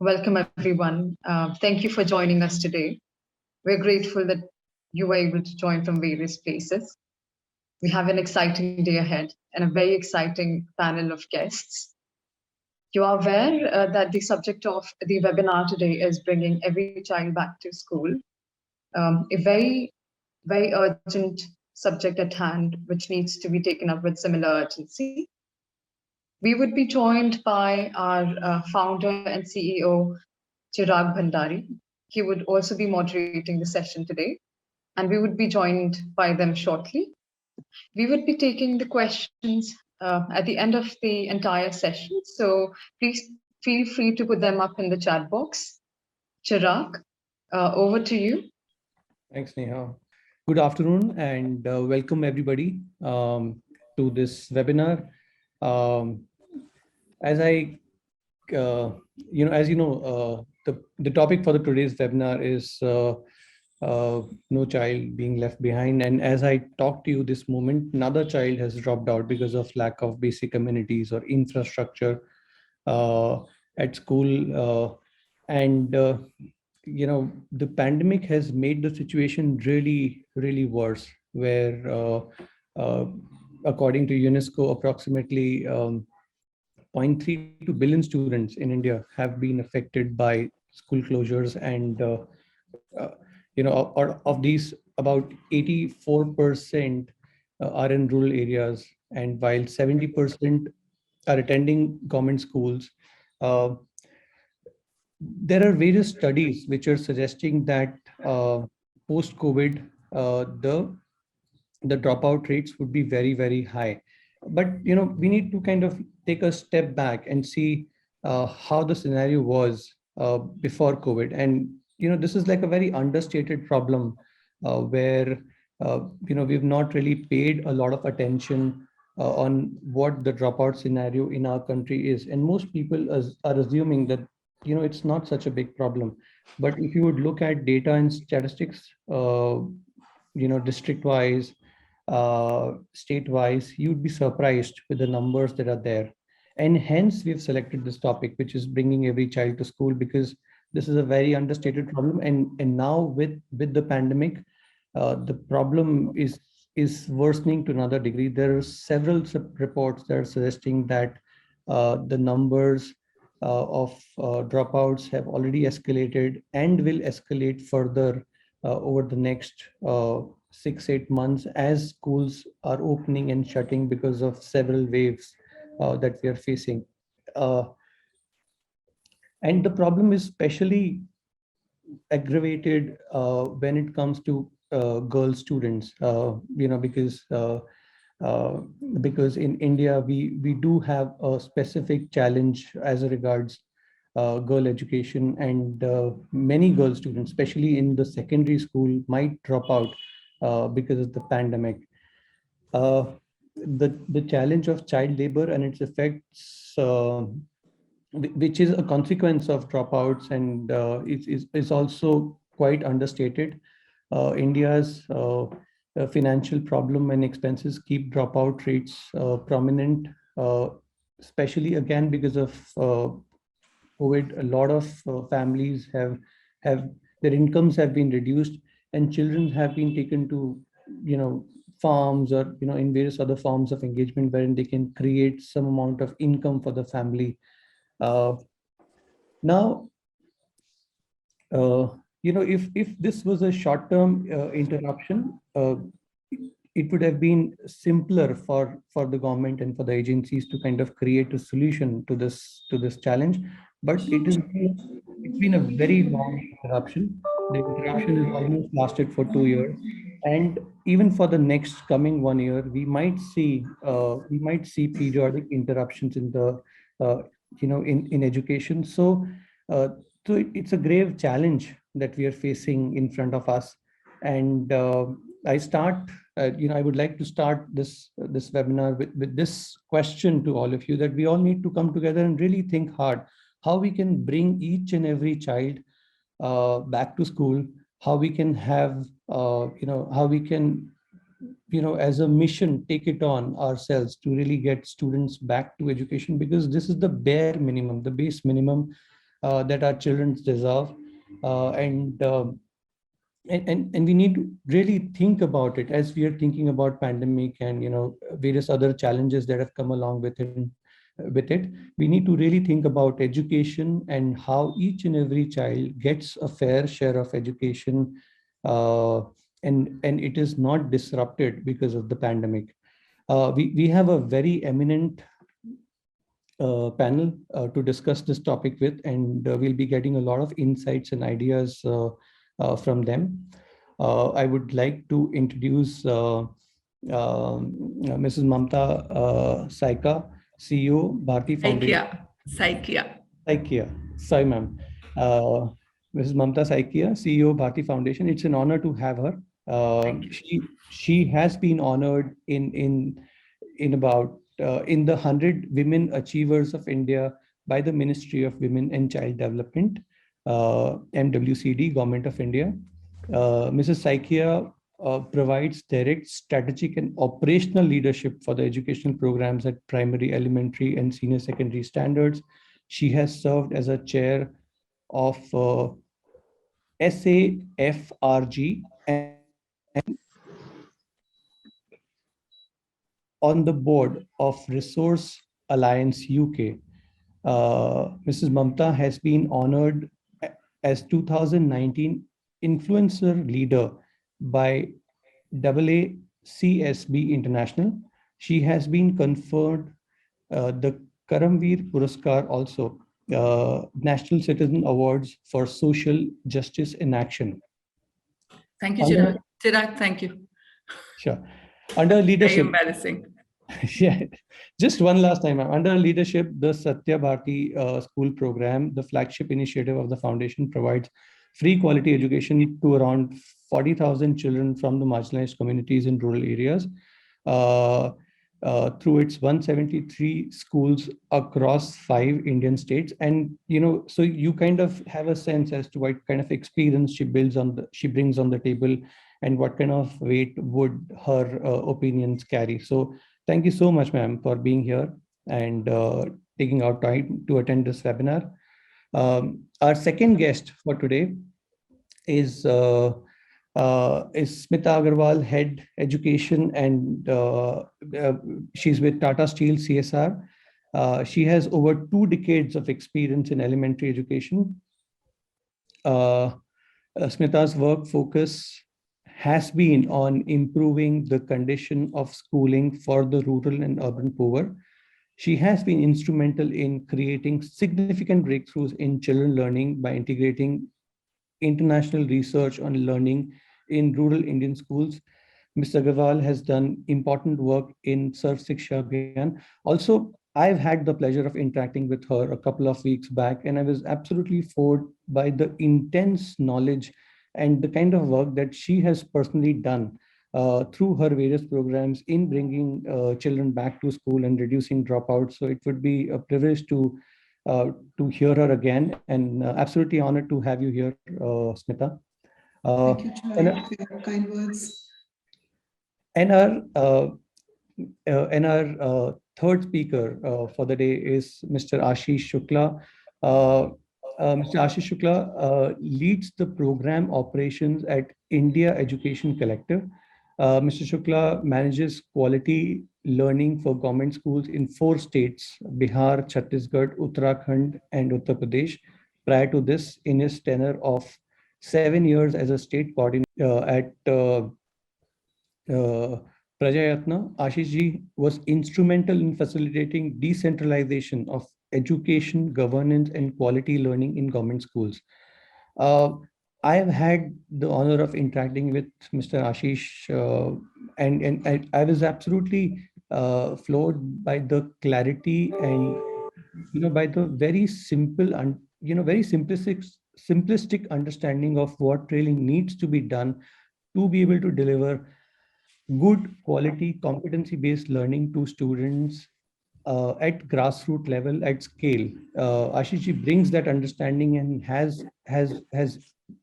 Welcome, everyone. Thank you for joining us today. We're grateful that you were able to join from various places. We have an exciting day ahead and a very exciting panel of guests. You are aware that the subject of the webinar today is bringing every child back to school, a very urgent subject at hand, which needs to be taken up with similar urgency. We would be joined by our founder and CEO, Chirag Bhandari. He would also be moderating the session today, and we would be joined by them shortly. We would be taking the questions at the end of the entire session, so please feel free to put them up in the chat box. Chirag, over to you. Thanks, Neha. Good afternoon and welcome everybody to this webinar. Um, as I, as you know, the topic for the today's webinar is no child being left behind. And as I talk to you this moment, another child has dropped out because of lack of basic amenities or infrastructure uh, at school. And the pandemic has made the situation really worse, where uh, according to UNESCO, approximately 0.32 billion students in India have been affected by school closures, and uh, of these, about 84% are in rural areas, and while 70% are attending government schools. uh, there are various studies which are suggesting that post-COVID, the dropout rates would be very high. But we need to kind of take a step back and see how the scenario was before COVID. And this is like a very understated problem, where we've not really paid a lot of attention on what the dropout scenario in our country is, and most people are assuming that it's not such a big problem. But if you would look at data and statistics, district wise, state wise, you'd be surprised with the numbers that are there. And hence we've selected this topic, which is bringing every child to school, because this is a very understated problem. And now with the pandemic, the problem is worsening to another degree. There are several reports that are suggesting that the numbers of dropouts have already escalated and will escalate further over the next 6-8 months, as schools are opening and shutting because of several waves that we are facing. Uh, and the problem is especially aggravated when it comes to girl students, uh, because in India we do have a specific challenge as regards girl education, and many girl students, especially in the secondary school, might drop out because of the pandemic. Uh, the challenge of child labor and its effects, which is a consequence of dropouts, and is also quite understated. India's financial problem and expenses keep dropout rates prominent, uh, especially again because of COVID. A lot of families have their incomes have been reduced, and children have been taken to farms, or in various other forms of engagement wherein they can create some amount of income for the family. uh, Now, uh, if this was a short-term interruption, it would have been simpler for the government and for the agencies to kind of create a solution to this challenge. But it's been a very long interruption. The interruption has almost lasted for 2 years, and even for the next coming 1 year, we might see periodic interruptions in the in education. Uh, so it's a grave challenge that we are facing in front of us. And I would like to start this webinar with this question to all of you, that we all need to come together and really think hard how we can bring each and every child back to school, how we can have, how we can, as a mission, take it on ourselves to really get students back to education, because this is the bare minimum, the base minimum that our children deserve. And we need to really think about it as we are thinking about pandemic and various other challenges that have come along with it. We need to really think about education and how each and every child gets a fair share of education, uh, and it is not disrupted because of the pandemic. We have a very eminent panel to discuss this topic with, and we'll be getting a lot of insights and ideas from them. I would like to introduce Mrs. Mamta Saika, CEO, Bharti Foundation. Saikia. Sorry, ma'am. Uh, Mrs. Mamta Saikia, CEO, Bharti Foundation. It's an honor to have her. She has been honored in the 100 Women Achievers of India by the Ministry of Women and Child Development, MWCD, Government of India. Mrs. Saikia provides direct strategic and operational leadership for the educational programs at primary, elementary, and senior secondary standards. She has served as a chair of SAFRG and on the board of Resource Alliance UK. Mrs. Mamta has been honored as 2019 Influencer Leader by AACSB International. She has been conferred the Karamveer Puraskar also, National Citizen Awards for Social Justice in Action. Thank you, Chirag. Chirag, thank you. Sure. Under leadership. Very embarrassing. Yeah, just one last time. Under leadership, the Satyabhati school program, the flagship initiative of the foundation, provides free quality education to around 40,000 children from the marginalized communities in rural areas through its 173 schools across 5 Indian states. And so you kind of have a sense as to what kind of experience she brings on the table, and what kind of weight would her opinions carry. So thank you so much, ma'am, for being here and taking out time to attend this webinar. Our second guest for today is Smita Agarwal, Head Education, and she's with Tata Steel CSR. She has over 2 decades of experience in elementary education. Smita's work focus has been on improving the condition of schooling for the rural and urban poor. She has been instrumental in creating significant breakthroughs in children learning by integrating international research on learning in rural Indian schools. Ms. Agarwal has done important work in Sarv Shiksha Abhiyan. Also, I've had the pleasure of interacting with her a couple of weeks back, and I was absolutely floored by the intense knowledge and the kind of work that she has personally done through her various programs in bringing children back to school and reducing dropouts. So it would be a privilege to hear her again, and absolutely honored to have you here, Smita. Thank you, Chirag, for your kind words. And our third speaker for the day is Mr. Ashish Shukla. Mr. Ashish Shukla leads the program operations at India Education Collective. Mr. Shukla manages quality learning for government schools in 4 states: Bihar, Chhattisgarh, Uttarakhand, and Uttar Pradesh. Prior to this, in his tenure of 7 years as a state coordinator at Prajayatna, Ashish ji was instrumental in facilitating decentralization of education, governance, and quality learning in government schools. I have had the honor of interacting with Mr. Ashish, and I was absolutely floored by the clarity and by the very simple and very simplistic understanding of what really needs to be done to be able to deliver good quality competency-based learning to students at grassroots level at scale. Ashish ji brings that understanding and has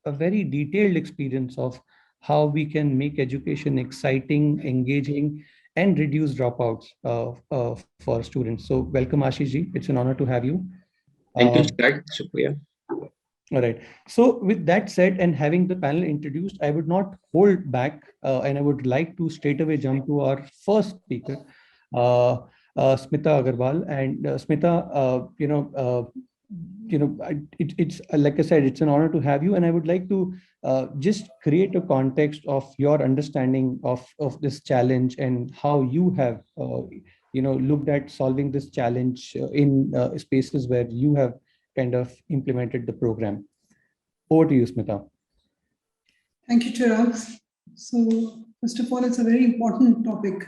a very detailed experience of how we can make education exciting, engaging, and reduce dropouts for students. So welcome, Ashish ji. It's an honor to have you. Thank you, Chirag. Shukriya. All right. So with that said, and having the panel introduced, I would not hold back, and I would like to straight away jump to our first speaker, uh, Smita Agarwal. And Smita, it's like I said, it's an honor to have you, and I would like to just create a context of your understanding of this challenge and how you have looked at solving this challenge in spaces where you have kind of implemented the program. Over to you, Smita. Thank you, Chirag. So, first of all, it's a very important topic.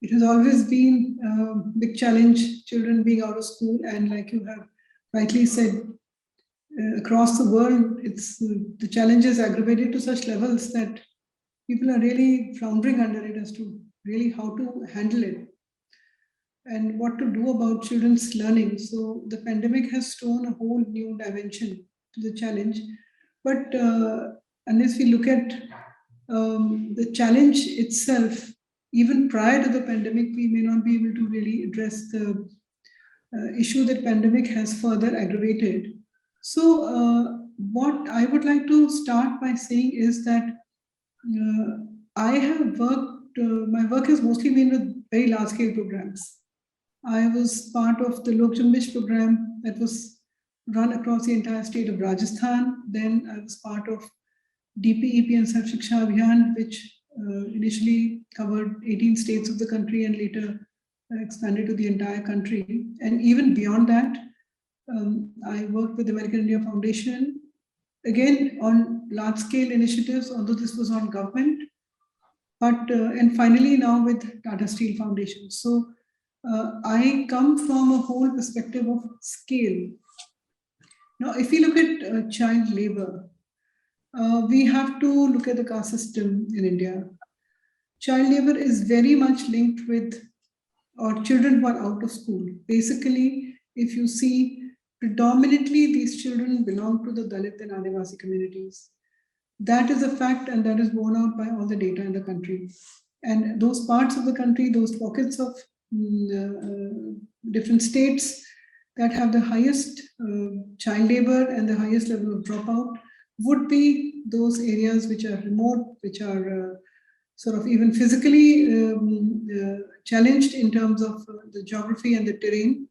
It has always been a big challenge, children being out of school, and like you have rightly said, across the world, it's the challenges aggravated to such levels that people are really floundering under it as to really how to handle it and what to do about children's learning. So the pandemic has thrown a whole new dimension to the challenge. But unless we look at the challenge itself, even prior to the pandemic, we may not be able to really address the issue that pandemic has further aggravated. So what I would like to start by saying is that I have worked, my work has mostly been with very large scale programs. I was part of the Lok Jambish program that was run across the entire state of Rajasthan. Then I was part of DPEP and Sarv Shiksha Abhiyan, which initially covered 18 states of the country and later expanded to the entire country. And even beyond that, I worked with the American India Foundation, again on large scale initiatives, although this was on government, but and finally now with Tata Steel Foundation. So I come from a whole perspective of scale. Now, if we look at child labor, we have to look at the caste system in India. Child labor is very much linked with or children who are out of school. Basically, if you see, predominantly these children belong to the Dalit and Adivasi communities. That is a fact, and that is borne out by all the data in the country. And those parts of the country, those pockets of different states that have the highest child labor and the highest level of dropout would be those areas which are remote, which are sort of even physically challenged in terms of the geography and the terrain,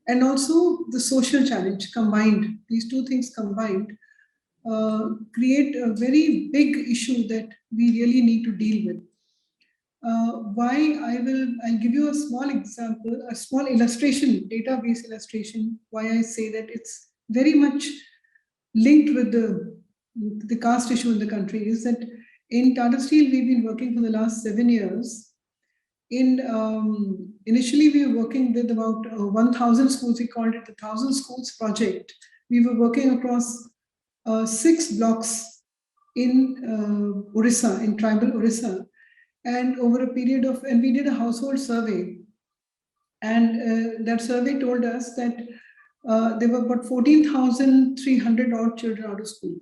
and also the social challenge combined. These two things combined create a very big issue that we really need to deal with. I'll give you a small example, a small illustration, database illustration, why I say that it's very much linked with the caste issue in the country is that in Tata Steel, we've been working for the last 7 years. Initially, we were working with about 1,000 schools. We called it the 1,000 Schools Project. We were working across 6 blocks in Orissa, in tribal Orissa. And over a period of, and we did a household survey. And that survey told us that there were about 14,300 odd children out of school.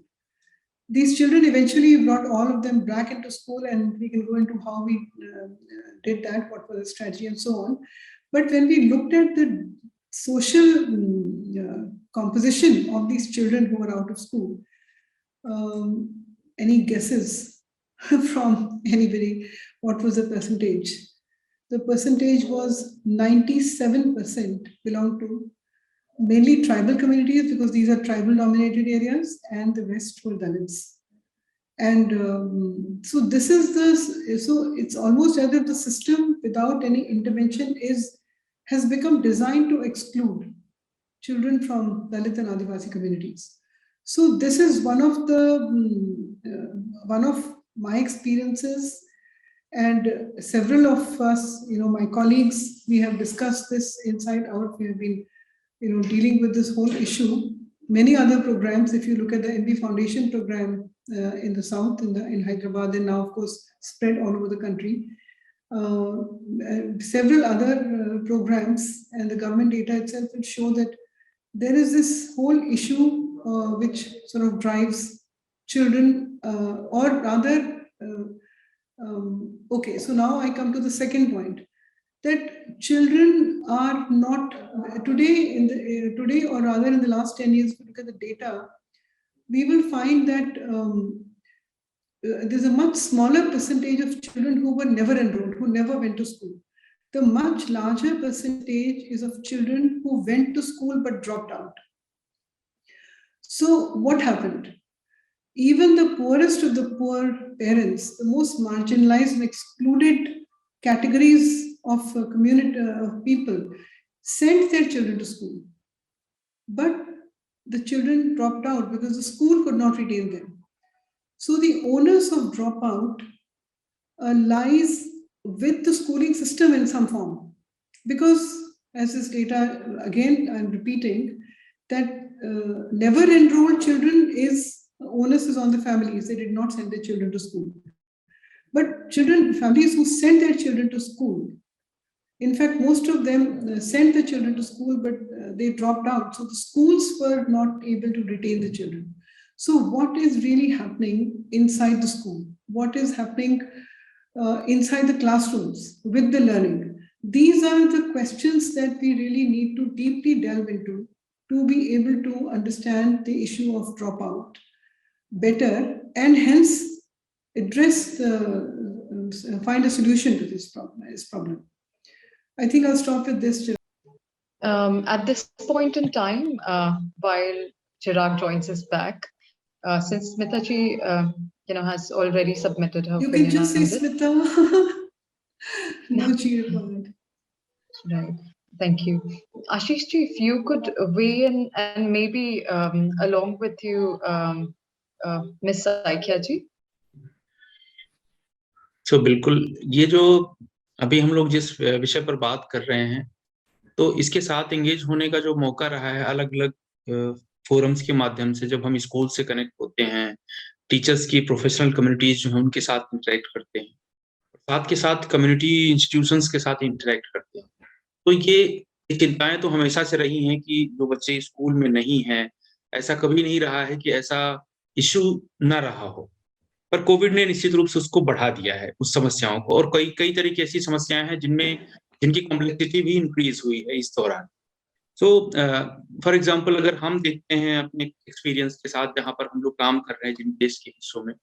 These children eventually brought all of them back into school, and we can go into how we did that, what was the strategy and so on. But when we looked at the social composition of these children who were out of school, any guesses from anybody, what was the percentage? The percentage was 97% belonged to mainly tribal communities, because these are tribal dominated areas, and the rest were Dalits. And so this is so it's almost as if the system without any intervention has become designed to exclude children from Dalit and Adivasi communities. So this is one of my experiences, and several of us, my colleagues, we have discussed this inside out. We have been dealing with this whole issue. Many other programs, if you look at the NB Foundation program in the south, in Hyderabad, and now of course spread all over the country. Several other programs, and the government data itself will show that there is this whole issue which sort of drives children, or rather, okay, so now I come to the second point, that children are not today, or rather in the last 10 years, if you look at the data, we will find that there's a much smaller percentage of children who were never enrolled, who never went to school. The much larger percentage is of children who went to school but dropped out. So what happened? Even the poorest of the poor parents, the most marginalized and excluded categories of community people, sent their children to school. But the children dropped out because the school could not retain them. So the onus of dropout lies with the schooling system in some form. Because as this data, again, I'm repeating, that never enrolled children onus is on the families. They did not send their children to school. But families who sent their children to school, in fact, most of them sent their children to school, but they dropped out. So the schools were not able to retain the children. So what is really happening inside the school? What is happening inside the classrooms with the learning? These are the questions that we really need to deeply delve into to be able to understand the issue of dropout better, and hence find a solution to this problem. I think I'll stop with this. At this point in time, while Chirag joins us back, since Smita ji, has already submitted her You opinion can just say on this. Smita. No cheer required. Right. Thank you. Ashish ji, if you could weigh in, and maybe along with you, Miss Saikia ji. So बिल्कुल, ये जो अभी हम लोग जिस विषय पर बात कर रहे हैं, तो इसके साथ एंगेज होने का जो मौका रहा है अलग अलग फोरम्स के माध्यम से, जब हम स्कूल से कनेक्ट होते हैं, टीचर्स की प्रोफेशनल कम्युनिटीज जो है उनके साथ इंटरेक्ट करते हैं, साथ के साथ कम्युनिटी इंस्टीट्यूशंस के साथ इंटरेक्ट करते हैं, तो ये चिंताएं तो हमेशा से रही हैं कि जो बच्चे स्कूल में नहीं हैं, ऐसा कभी नहीं रहा है कि ऐसा इशू ना रहा हो, पर कोविड ने निश्चित रूप से उसको बढ़ा दिया है, उस समस्याओं को, और कई तरह की ऐसी समस्याएं हैं जिनकी कॉम्प्लेक्सिटी भी इंक्रीज हुई है इस दौरान। सो फॉर एग्जांपल, अगर हम देखते हैं अपने एक्सपीरियंस के साथ जहां पर हम लोग काम कर रहे हैं जिन देश के हिस्सों में,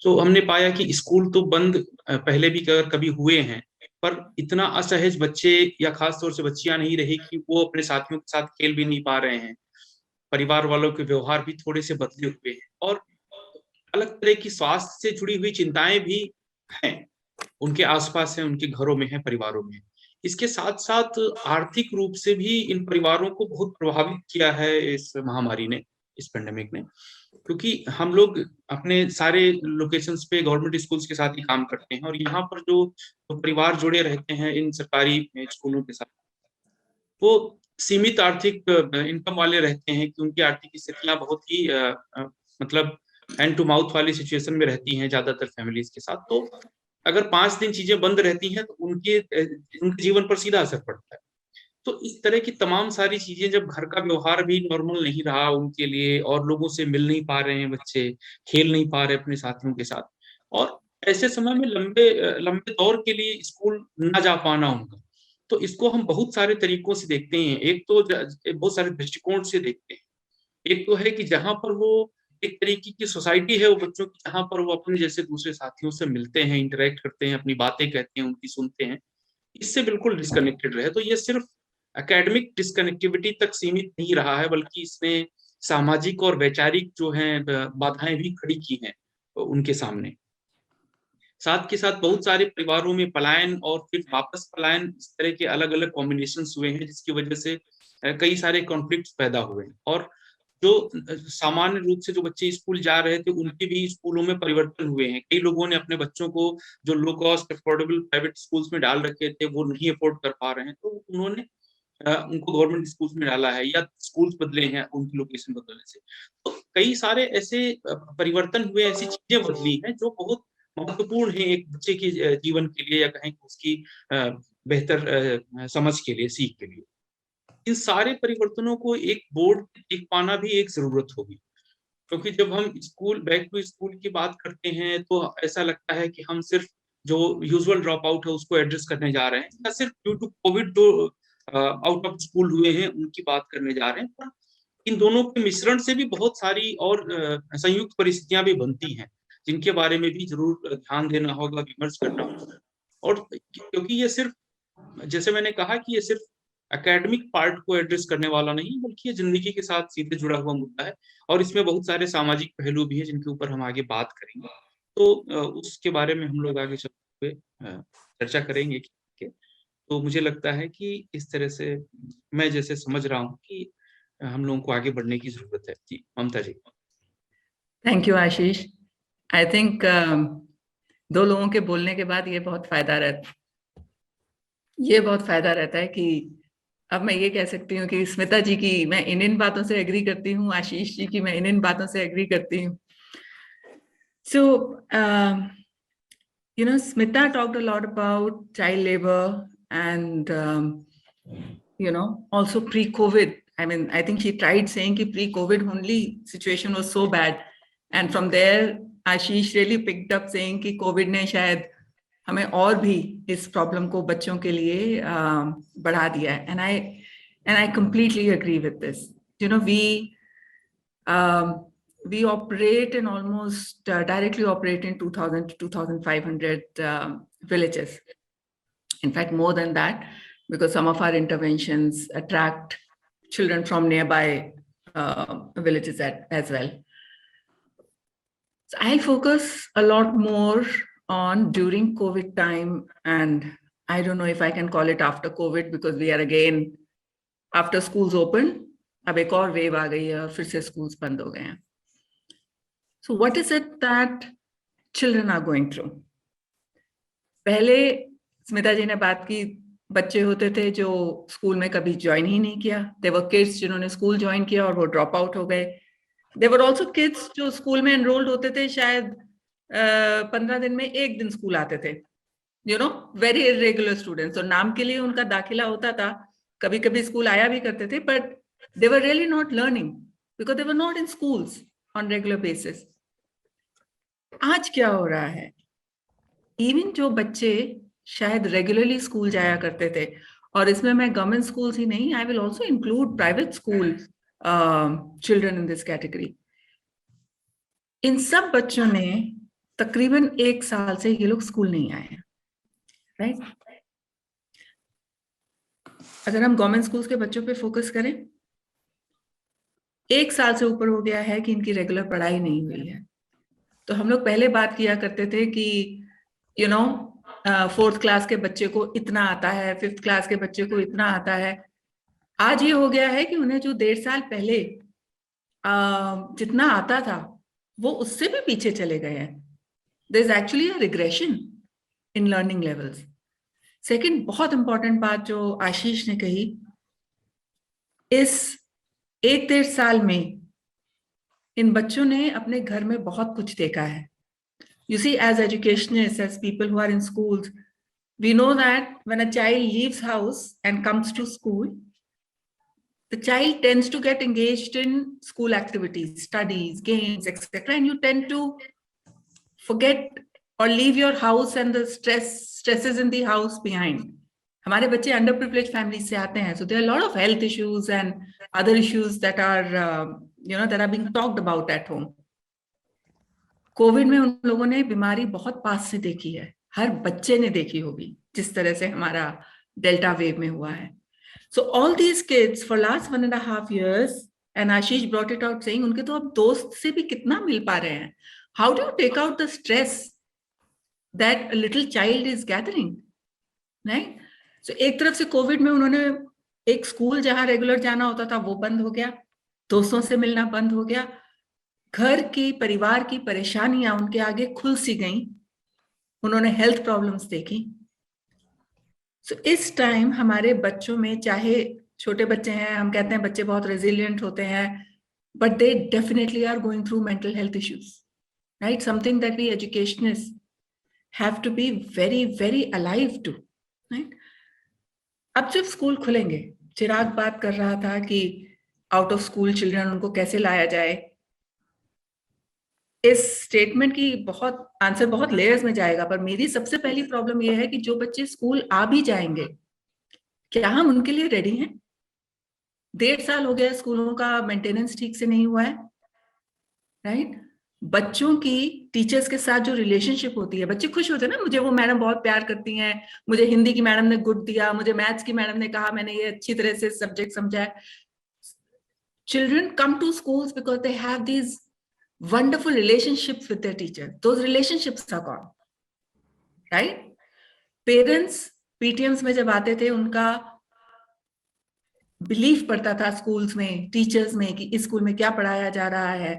तो हमने पाया कि स्कूल तो बंद पहले भी कभी हुए हैं, पर इतना असहज बच्चे या खास तौर से बच्चियां नहीं रही कि वो अपने साथियों के साथ खेल भी नहीं पा रहे हैं, परिवार वालों के व्यवहार भी थोड़े से बदले हुए हैं, और अलग तरह की स्वास्थ्य से जुड़ी हुई चिंताएं भी हैं, उनके आसपास हैं, उनके घरों में हैं, परिवारों में। इसके साथ साथ आर्थिक रूप से भी इन परिवारों को बहुत प्रभावित किया है इस महामारी ने, इस पेंडेमिक ने, क्योंकि हम लोग अपने सारे लोकेशंस पे गवर्नमेंट स्कूल्स के साथ ही काम करते हैं, और यहाँ पर जो परिवार जुड़े रहते हैं इन सरकारी स्कूलों के साथ, वो सीमित आर्थिक इनकम वाले रहते हैं कि उनकी आर्थिक स्थितियां बहुत ही मतलब हैंड टू माउथ वाली सिचुएशन में रहती हैं ज्यादातर फैमिलीज के साथ। तो अगर 5 दिन चीजें बंद रहती हैं तो उनके जीवन पर सीधा असर पड़ता है। तो इस तरह की तमाम सारी चीजें, जब घर का व्यवहार भी नॉर्मल नहीं रहा उनके लिए, और लोगों से मिल नहीं पा रहे हैं बच्चे, खेल नहीं पा रहे अपने साथियों के साथ, और ऐसे समय में लंबे दौर के लिए स्कूल ना जा पाना उनका, तो इसको हम बहुत सारे तरीकों से देखते हैं। एक तो बहुत सारे दृष्टिकोण से देखते हैं। एक तो है कि जहां पर वो एक तरीके की सोसाइटी है वो बच्चों की, जहां पर वो अपने जैसे दूसरे साथियों से मिलते हैं, इंटरेक्ट करते हैं, अपनी बातें कहते हैं, उनकी सुनते हैं, इससे बिल्कुल डिस्कनेक्टेड रहे। तो ये सिर्फ एकेडमिक डिस्कनेक्टिविटी तक सीमित नहीं रहा है, बल्कि इसने सामाजिक और वैचारिक जो है बाधाएं भी खड़ी की हैं उनके सामने। साथ के साथ बहुत सारे परिवारों में पलायन और फिर वापस पलायन, इस तरह के अलग अलग कॉम्बिनेशंस हुए हैं, जिसकी वजह से कई सारे कॉन्फ्लिक्ट्स पैदा हुए। और जो सामान्य रूप से जो बच्चे स्कूल जा रहे थे उनके भी स्कूलों में परिवर्तन हुए हैं। कई लोगों ने अपने बच्चों को जो low cost affordable private schools में डाल रखे थे वो नहीं अफोर्ड कर पा रहे हैं, तो उन्होंने उनको गवर्नमेंट स्कूल्स में डाला है, या स्कूल्स बदले हैं उनकी लोकेशन बदलने से। तो कई सारे ऐसे परिवर्तन हुए, ऐसी चीजें बदली हैं जो बहुत महत्वपूर्ण है एक बच्चे के जीवन के लिए, या कहें उसकी बेहतर समझ के लिए, सीख के लिए। इन सारे परिवर्तनों को एक बोर्ड देख पाना भी एक जरूरत होगी, क्योंकि जब हम बैक टू स्कूल की बात करते हैं तो ऐसा लगता है कि हम सिर्फ जो यूजुअल ड्रॉप आउट है उसको एड्रेस करने जा रहे हैं, या सिर्फ ड्यू टू कोविड जो आउट ऑफ स्कूल हुए हैं उनकी बात करने जा रहे हैं। पर इन दोनों के मिश्रण से भी बहुत सारी और संयुक्त परिस्थितियां भी बनती हैं, जिनके बारे में भी जरूर ध्यान देना होगा, विमर्श करना होगा। और क्योंकि ये सिर्फ, जैसे मैंने कहा कि ये सिर्फ एकेडमिक पार्ट को एड्रेस करने वाला नहीं, बल्कि ये जिंदगी के साथ सीधे जुड़ा हुआ मुद्दा है, और इसमें बहुत सारे सामाजिक पहलू भी हैं जिनके ऊपर हम आगे बात करेंगे। तो उसके बारे में हम लोग आगे चलते हुए चर्चा करेंगे। तो मुझे लगता है कि इस तरह से मैं जैसे समझ रहा हूँ कि हम लोगों को आगे बढ़ने की जरूरत है। जी Mamata ji. Thank you Ashish. I think दो लोगों के बोलने के बाद ये बहुत फायदा रहता है कि अब मैं ये कह सकती हूँ कि स्मिता जी की मैं इन बातों से एग्री करती हूँ, आशीष जी की मैं इन बातों से एग्री करती हूँ। So, Smita talked a lot about child labor and, also pre-COVID. I mean, I think she tried saying that pre-COVID only situation was so bad. And from there, Ashish really picked up saying that COVID ने शायद हमें और भी इस problem को बच्चों के लिए बढ़ा दिया है. And I completely agree with this. We operate in almost directly operate in 2,000 to 2,500 villages. In fact, more than that, because some of our interventions attract children from nearby villages as well. So I focus a lot more on during COVID time, and I don't know if I can call it after COVID, because we are again after schools open, अब एक और wave आ गई है और फिर से schools बंद हो गए हैं. So what is it that children are going through? पहले स्मिता जी ने बात की, बच्चे होते थे जो स्कूल में कभी ज्वाइन ही नहीं किया. There were kids जिन्होंने स्कूल ज्वाइन किया और वो ड्रॉप आउट हो गए. There were also kids जो स्कूल में एनरोल्ड होते थे, शायद 15 दिन में एक दिन स्कूल आते थे. Very irregular students. और नाम के लिए उनका दाखिला होता था, कभी कभी स्कूल आया भी करते थे, but they were really not learning because they were not in schools on regular basis. आज क्या हो रहा है? इवन जो बच्चे शायद रेगुलरली स्कूल जाया करते थे, और इसमें मैं गवर्नमेंट स्कूल्स ही नहीं, I will also include private school children in this category. इन सब बच्चों ने तकरीबन 1 साल से ये लोग स्कूल नहीं आए हैं, राइट? अगर हम गवर्नमेंट स्कूल्स के बच्चों पे फोकस करें, 1 साल से ऊपर हो गया है कि इनकी रेगुलर पढ़ाई नहीं हुई है. तो हम लोग पहले बात किया करते थे कि 4th क्लास के बच्चे को इतना आता है, 5th क्लास के बच्चे को इतना आता है. आज ये हो गया है कि उन्हें जो 1.5 साल पहले जितना आता था वो उससे भी पीछे चले गए हैं. There is actually a regression in learning levels. Second बहुत इंपॉर्टेंट बात जो आशीष ने कही, इस 1-1.5 साल में इन बच्चों ने अपने घर में बहुत कुछ देखा है. You see, as educationists, as people who are in schools, we know that when a child leaves house and comes to school, the child tends to get engaged in school activities, studies, games, etc. And you tend to forget or leave your house and the stresses in the house behind. हमारे बच्चे underprivileged families से आते हैं, so there are a lot of health issues and other issues that are that are being talked about at home. Covid में उन लोगों ने बीमारी बहुत पास से देखी है, हर बच्चे ने देखी होगी जिस तरह से हमारा डेल्टा वेव में हुआ है. So all these kids for last 1.5 years, and Ashish brought it out saying उनके तो अब दोस्त से भी कितना मिल पा रहे हैं. How do you take out the stress that a little child is gathering, right? So एक तरफ से कोविड में उन्होंने एक स्कूल जहां रेगुलर जाना होता था वो बंद हो गया, दोस्तों से मिलना बंद हो गया, घर की परिवार की परेशानियां उनके आगे खुल सी गईं, उन्होंने हेल्थ प्रॉब्लम्स देखी. So इस टाइम हमारे बच्चों में, चाहे छोटे बच्चे हैं, हम कहते हैं बच्चे बहुत रेजिलिएंट होते हैं, but they definitely are going through mental health issues, right? Something that we educationists have to be very, very alive to, right? अब जब स्कूल खुलेंगे, चिराग बात कर रहा था कि आउट ऑफ स्कूल चिल्ड्रन उनको कैसे लाया जाए. इस स्टेटमेंट की बहुत आंसर बहुत लेयर्स में जाएगा, पर मेरी सबसे पहली प्रॉब्लम यह है कि जो बच्चे स्कूल आ भी जाएंगे, क्या हम उनके लिए रेडी हैं? 1.5 साल हो गया, स्कूलों का मेंटेनेंस ठीक से नहीं हुआ है, राइट? बच्चों की टीचर्स के साथ जो रिलेशनशिप होती है, बच्चे खुश होते हैं ना, मुझे वो मैडम बहुत प्यार करती हैं, मुझे हिंदी की मैडम ने गुड दिया, मुझे मैथ्स की मैडम ने कहा मैंने ये अच्छी तरह से सब्जेक्ट समझा है. Children come to schools because they have these wonderful relationships with their teacher. Those relationships are gone, right? Parents PTMs में जब आते थे, उनका बिलीफ पड़ता था स्कूल्स में, टीचर्स में, कि इस स्कूल में क्या पढ़ाया जा रहा है.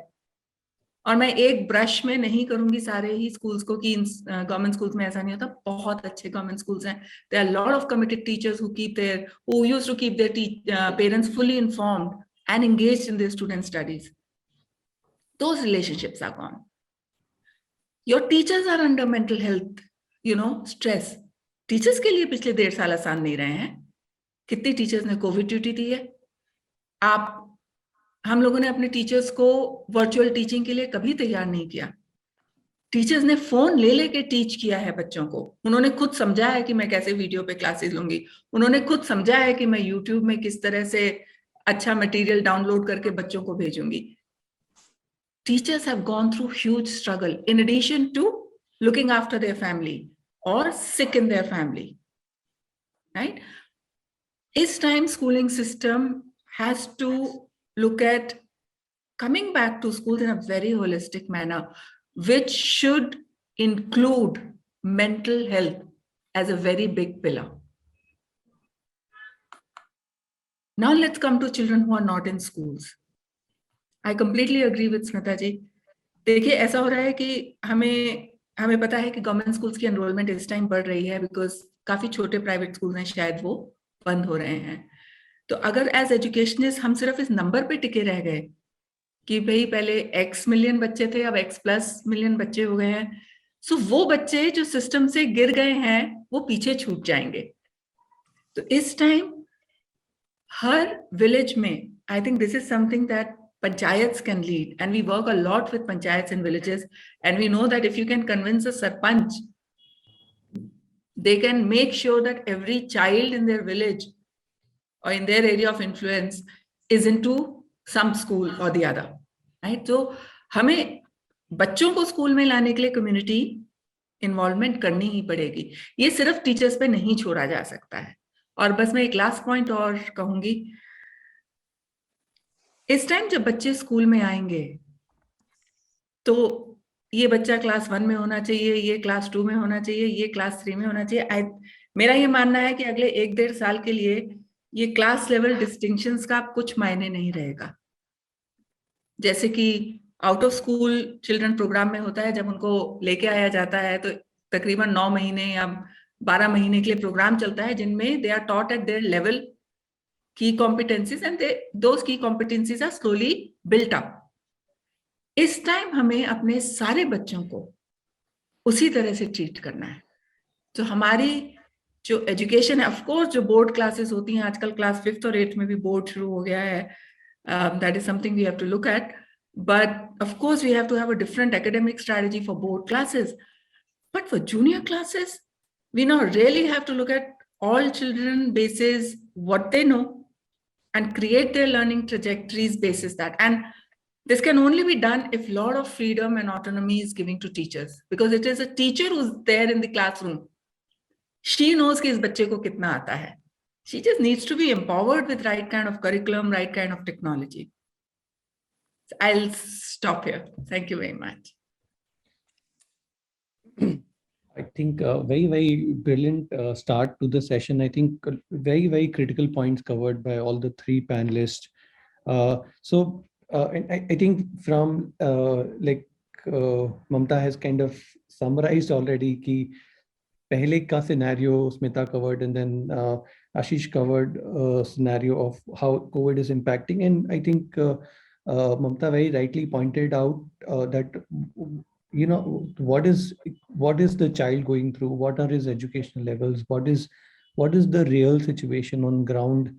और मैं एक ब्रश में नहीं करूंगी सारे ही स्कूल्स को कि गवर्नमेंट स्कूल्स में ऐसा नहीं होता. बहुत अच्छे गवर्नमेंट स्कूल्स हैं. There are lot of committed teachers who used to keep their parents fully informed and engaged in their student studies. Those relationships are gone. Your teachers are under mental health, stress. Teachers के लिए पिछले 1.5 साल आसान नहीं रहे हैं. कितनी teachers ने कोविड ड्यूटी दी है? हम लोगों ने अपने टीचर्स को वर्चुअल टीचिंग के लिए कभी तैयार नहीं किया. टीचर्स ने फोन ले लेके टीच किया है बच्चों को. उन्होंने खुद समझा है कि मैं कैसे वीडियो पे क्लासेस लूंगी. उन्होंने खुद समझा है कि मैं यूट्यूब में किस तरह से अच्छा मटेरियल डाउनलोड करके बच्चों को भेजूंगी. Teachers have gone through huge struggle in addition to looking after their family or sick in their family, right? This time schooling system has to look at coming back to schools in a very holistic manner, which should include mental health as a very big pillar. Now let's come to children who are not in schools. I completely agree with Smita ji. देखिए, ऐसा हो रहा है कि हमें पता है कि गवर्नमेंट स्कूल्स की एनरोलमेंट इस टाइम बढ़ रही है बिकॉज काफी छोटे प्राइवेट स्कूल हैं, शायद वो बंद हो रहे हैं. तो अगर एज एजुकेशनिस्ट हम सिर्फ इस नंबर पे टिके रह गए कि भाई पहले X मिलियन बच्चे थे, अब X+ मिलियन बच्चे हो गए हैं, सो वो बच्चे जो सिस्टम से गिर गए हैं वो पीछे छूट जाएंगे. तो इस टाइम हर विलेज में, I think this is something that panchayats can lead, and we work a lot with panchayats in villages, and we know that if you can convince a sarpanch, they can make sure that every child in their village or in their area of influence is into some school or the other, right? So हमें बच्चों को school में लाने के लिए community involvement करनी ही पड़ेगी. ये सिर्फ टीचर्स पे नहीं छोड़ा जा सकता है. और बस मैं एक लास्ट पॉइंट और कहूंगी, इस टाइम जब बच्चे स्कूल में आएंगे तो ये बच्चा क्लास 1 में होना चाहिए, ये क्लास 2 में होना चाहिए, ये क्लास 3 में होना चाहिए. मेरा ये मानना है कि अगले 1-1.5 साल के लिए ये क्लास लेवल डिस्टिंक्शंस का कुछ मायने नहीं रहेगा. जैसे कि out of school children programme में होता है, जब उनको लेके आया जाता है तो तकरीबन 9 महीने या 12 महीने के लिए प्रोग्राम चलता है जिनमें they are taught at their level key competencies, and those key competencies are slowly built up. इस टाइम हमें अपने सारे बच्चों को उसी तरह से ट्रीट करना है. तो हमारी जो एजुकेशन है, ऑफ कोर्स जो बोर्ड क्लासेस होती हैं आजकल, क्लास 5th और 8th में भी बोर्ड शुरू हो गया है, that is something we have to look at. But of course we have to have a different academic strategy for board classes. But for junior classes we now really have to look at all children basis what they know and create their learning trajectories basis that. And this can only be done if a lot of freedom and autonomy is given to teachers, because it is a teacher who's there in the classroom. She knows कि इस बच्चे को कितना आता है. She just needs to be empowered with right kind of curriculum, right kind of technology. So I'll stop here. Thank you very much. I think very, very brilliant start to the session. I think very, very critical points covered by all the 3 panelists. And I think from Mamta has kind of summarized already ki pehle ka scenario Smita covered, and then Ashish covered a scenario of how COVID is impacting. And I think Mamta very rightly pointed out that what is the child going through, what are his educational levels, what is the real situation on ground,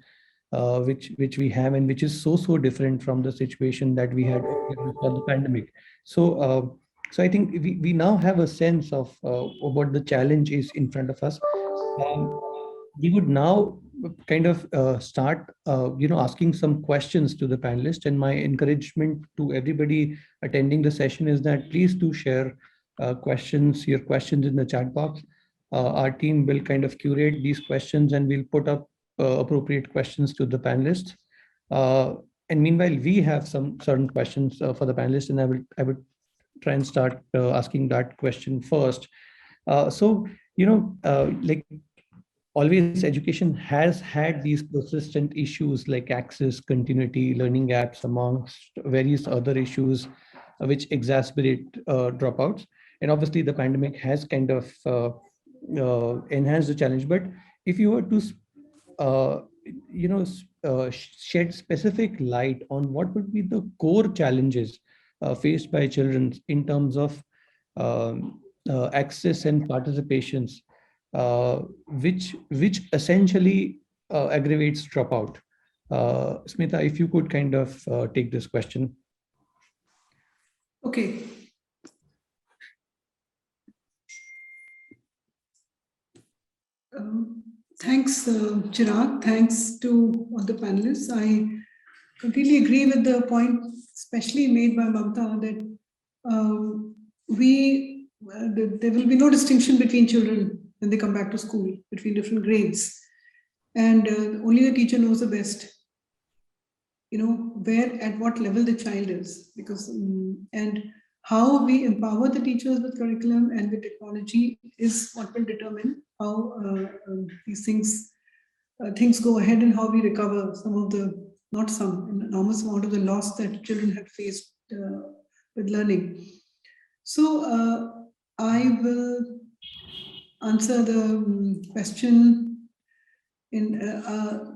which we have, and which is so different from the situation that we had before the pandemic. So I think we now have a sense of what the challenge is in front of us. We would now kind of start asking some questions to the panelists, and my encouragement to everybody attending the session is that please do share your questions in the chat box. Our team will kind of curate these questions, and we'll put up appropriate questions to the panelists. And meanwhile, we have some certain questions for the panelists, and I would try and start asking that question first. Like always, education has had these persistent issues like access, continuity, learning gaps, amongst various other issues which exacerbate dropouts. And obviously, the pandemic has kind of enhanced the challenge. But if you were to shed specific light on what would be the core challenges faced by children in terms of access and participations, which essentially aggravates dropout. Smita, if you could kind of take this question. Okay. Thanks, Chirag. Thanks to all the panelists. I completely agree with the point, especially made by Mamta, that there will be no distinction between children when they come back to school, between different grades. And only the teacher knows the best, where, at what level the child is, because, and how we empower the teachers with curriculum and with technology is what will determine how these things go ahead, and how we recover some of the, not some, an enormous amount of the loss that children had faced with learning. So I will answer the question in,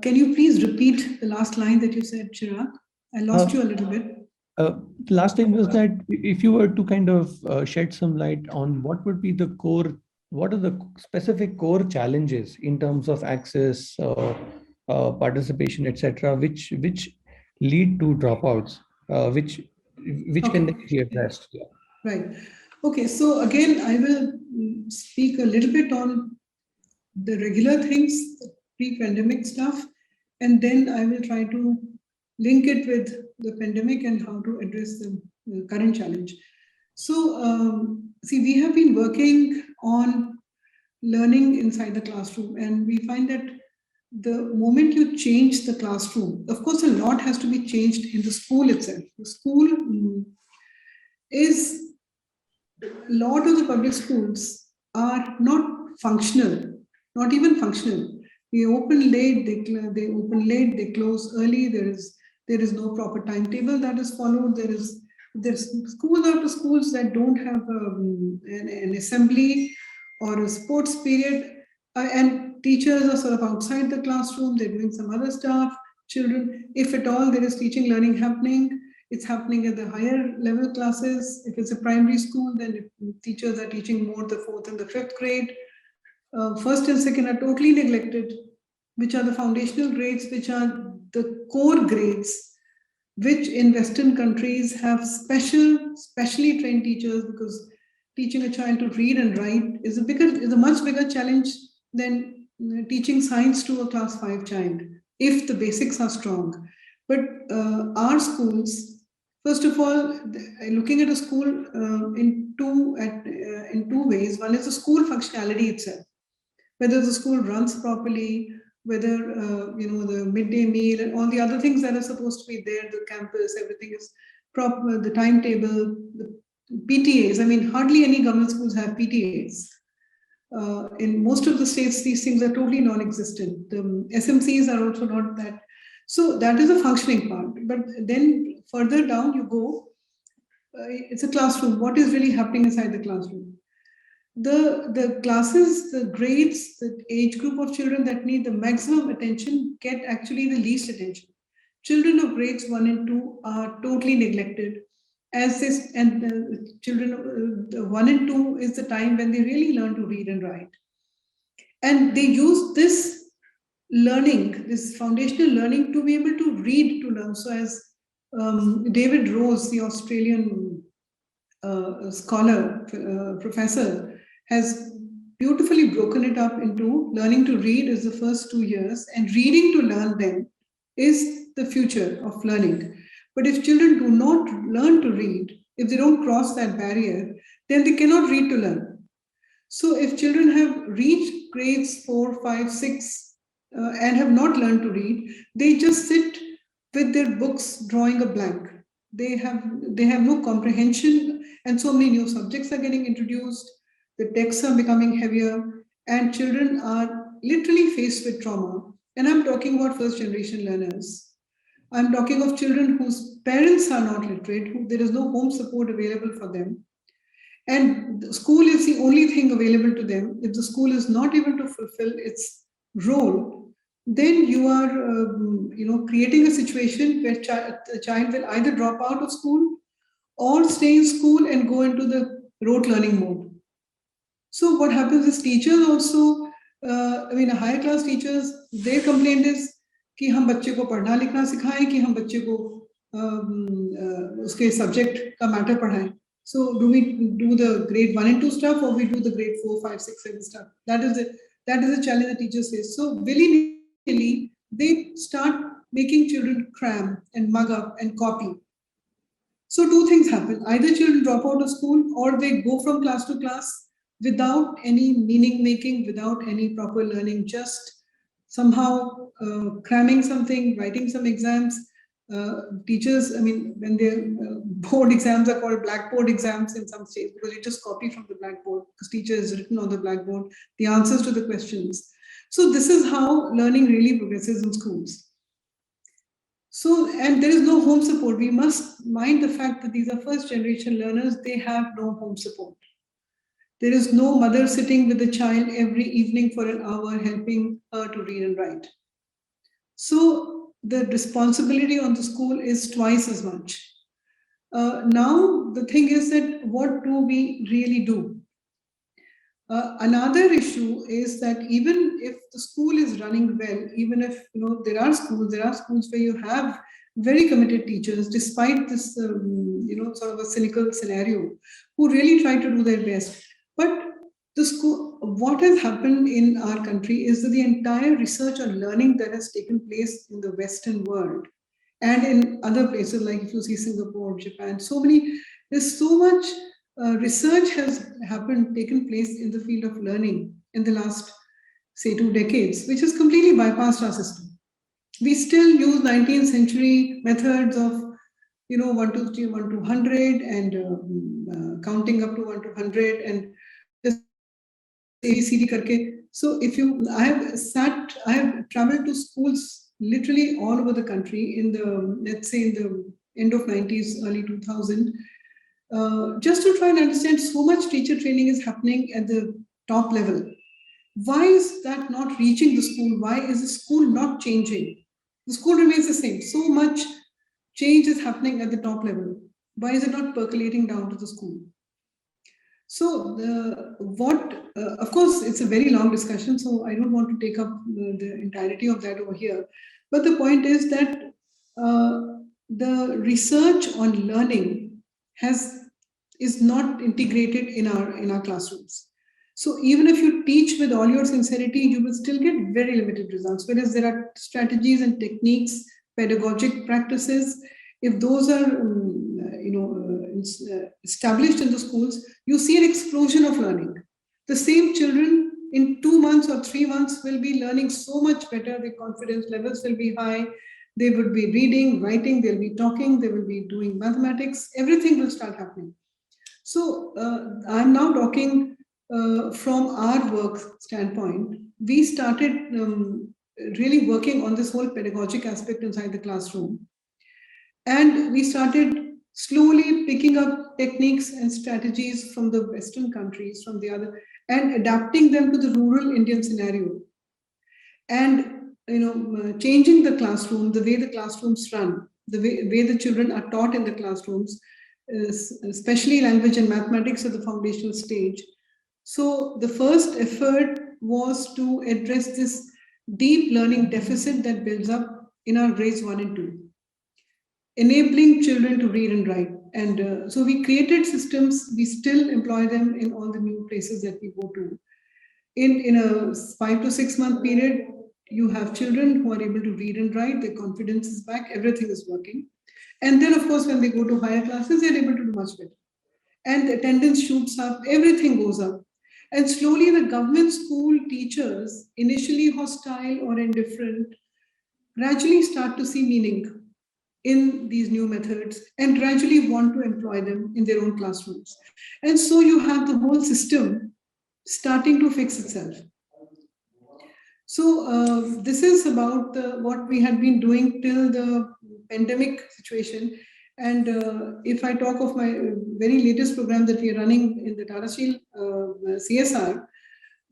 can you please repeat the last line that you said, Chirag? I lost you a little bit. Last time was that if you were to kind of shed some light on what would be the core, what are the specific core challenges in terms of access, participation, etc., which lead to dropouts, which can be addressed. Yeah. Right. Okay. So again, I will speak a little bit on the regular things, the pre-pandemic stuff, and then I will try to link it with the pandemic and how to address the current challenge. So, see, we have been working on learning inside the classroom, and we find that the moment you change the classroom, of course, a lot has to be changed in the school itself. The school is, a lot of the public schools are not functional, not even functional. They open late, they close early. There is no proper timetable that is followed. There's schools after schools that don't have an assembly or a sports period, and teachers are sort of outside the classroom. They're doing some other stuff. Children, if at all there is teaching, learning happening, it's happening at the higher level classes. If it's a primary school, then teachers are teaching more the 4th and the 5th grade. 1st and 2nd are totally neglected, which are the foundational grades, which are the core grades, which in Western countries have specially trained teachers, because teaching a child to read and write is a much bigger challenge than teaching science to a class 5 child, if the basics are strong. But our schools, first of all, looking at a school in two ways. One is the school functionality itself, whether the school runs properly, whether the midday meal and all the other things that are supposed to be there, the campus, everything is proper, the timetable, the PTAs. I mean, hardly any government schools have PTAs. In most of the states, these things are totally non-existent. The SMCs are also not that. So that is a functioning part. But then further down you go, it's a classroom. What is really happening inside the classroom? The classes, the grades, the age group of children that need the maximum attention get actually the least attention. Children of grades 1 and 2 are totally neglected. As this, and the children, 1 and 2 is the time when they really learn to read and write. And they use this learning, this foundational learning, to be able to read to learn. So as David Rose, the Australian scholar, professor, has beautifully broken it up into learning to read is the first 2 years, and reading to learn then is the future of learning. But if children do not learn to read, if they don't cross that barrier, then they cannot read to learn. So if children have reached grades 4, 5, 6 and have not learned to read, they just sit with their books drawing a blank. They have no comprehension, and so many new subjects are getting introduced. The texts are becoming heavier, and children are literally faced with trauma. And I'm talking about first generation learners. I'm talking of children whose parents are not literate, who there is no home support available for them. And the school is the only thing available to them. If the school is not able to fulfill its role, then you are creating a situation where a child will either drop out of school or stay in school and go into the rote learning mode. So what happens is teachers also, higher class teachers, their complaint is कि हम बच्चे को पढ़ना लिखना सिखाएं, कि हम बच्चे को उसके सब्जेक्ट का matter पढ़ाएं. So do we do the grade 1 and 2 stuff, or we do the grade 4, 5, 6, 7 stuff? That is the challenge the teachers face. So willy-nilly, they start making children cram and mug up and copy. So two things happen. Either children drop out of school, or they go from class to class without any meaning making, without any proper learning, just somehow cramming something, writing some exams. Teachers, when their board exams are called blackboard exams in some states, because you just copy from the blackboard, because teacher has written on the blackboard the answers to the questions. So this is how learning really progresses in schools. So, and there is no home support. We must mind the fact that these are first generation learners. They have no home support. There is no mother sitting with the child every evening for an hour helping her to read and write. So the responsibility on the school is twice as much. Now the thing is that what do we really do? Another issue is that even if the school is running well, even if there are schools where you have very committed teachers, despite this sort of a cynical scenario, who really try to do their best. But the school, what has happened in our country is that the entire research on learning that has taken place in the Western world and in other places, like if you see Singapore, Japan, there's so much research has taken place in the field of learning in the last, say, 2 decades, which has completely bypassed our system. We still use 19th century methods of 1 to 3, 1 to 100, and counting up to 1 to 100, and just ABCD karke. So I have traveled to schools literally all over the country in the end of 90s, early 2000, just to try and understand so much teacher training is happening at the top level. Why is that not reaching the school? Why is the school not changing? The school remains the same. So much change is happening at the top level. Why is it not percolating down to the school? So of course, it's a very long discussion, so I don't want to take up the entirety of that over here. But the point is that the research on learning is not integrated in our classrooms. So even if you teach with all your sincerity, you will still get very limited results. Whereas there are strategies and techniques, pedagogic practices, if those are established in the schools, you see an explosion of learning. The same children in 2 months or 3 months will be learning so much better. Their confidence levels will be high. They would be reading, writing, they'll be talking, they will be doing mathematics. Everything will start happening. So I'm now talking from our work standpoint. We started really working on this whole pedagogic aspect inside the classroom. And we started slowly picking up techniques and strategies from the Western countries, from the other, and adapting them to the rural Indian scenario. And changing the classroom, the way the classrooms run, the way the children are taught in the classrooms, especially language and mathematics at the foundational stage. So the first effort was to address this deep learning deficit that builds up in our grades 1 and 2, enabling children to read and write. And so we created systems, we still employ them in all the new places that we go to. In a 5 to 6 month period, you have children who are able to read and write, their confidence is back, everything is working. And then, of course, when they go to higher classes, they're able to do much better. And the attendance shoots up, everything goes up. And slowly the government school teachers, initially hostile or indifferent, gradually start to see meaning in these new methods and gradually want to employ them in their own classrooms. And so you have the whole system starting to fix itself. So this is about what we had been doing till the pandemic situation. And if I talk of my very latest program that we are running in the Tata Steel CSR,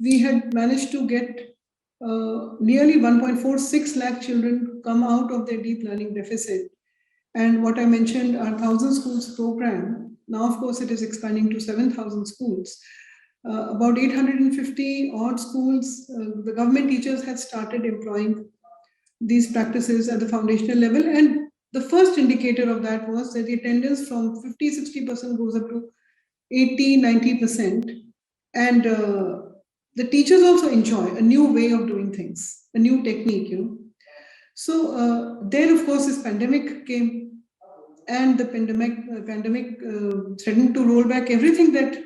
we had managed to get nearly 1.46 lakh children come out of their deep learning deficit. And what I mentioned, our 1,000 schools program, now of course it is expanding to 7,000 schools. About 850 odd schools, the government teachers had started employing these practices at the foundational level. And the first indicator of that was that the attendance from 50-60% goes up to 80-90%. And the teachers also enjoy a new way of doing things, a new technique, you know. So then, of course, this pandemic came, and the pandemic threatened to roll back everything that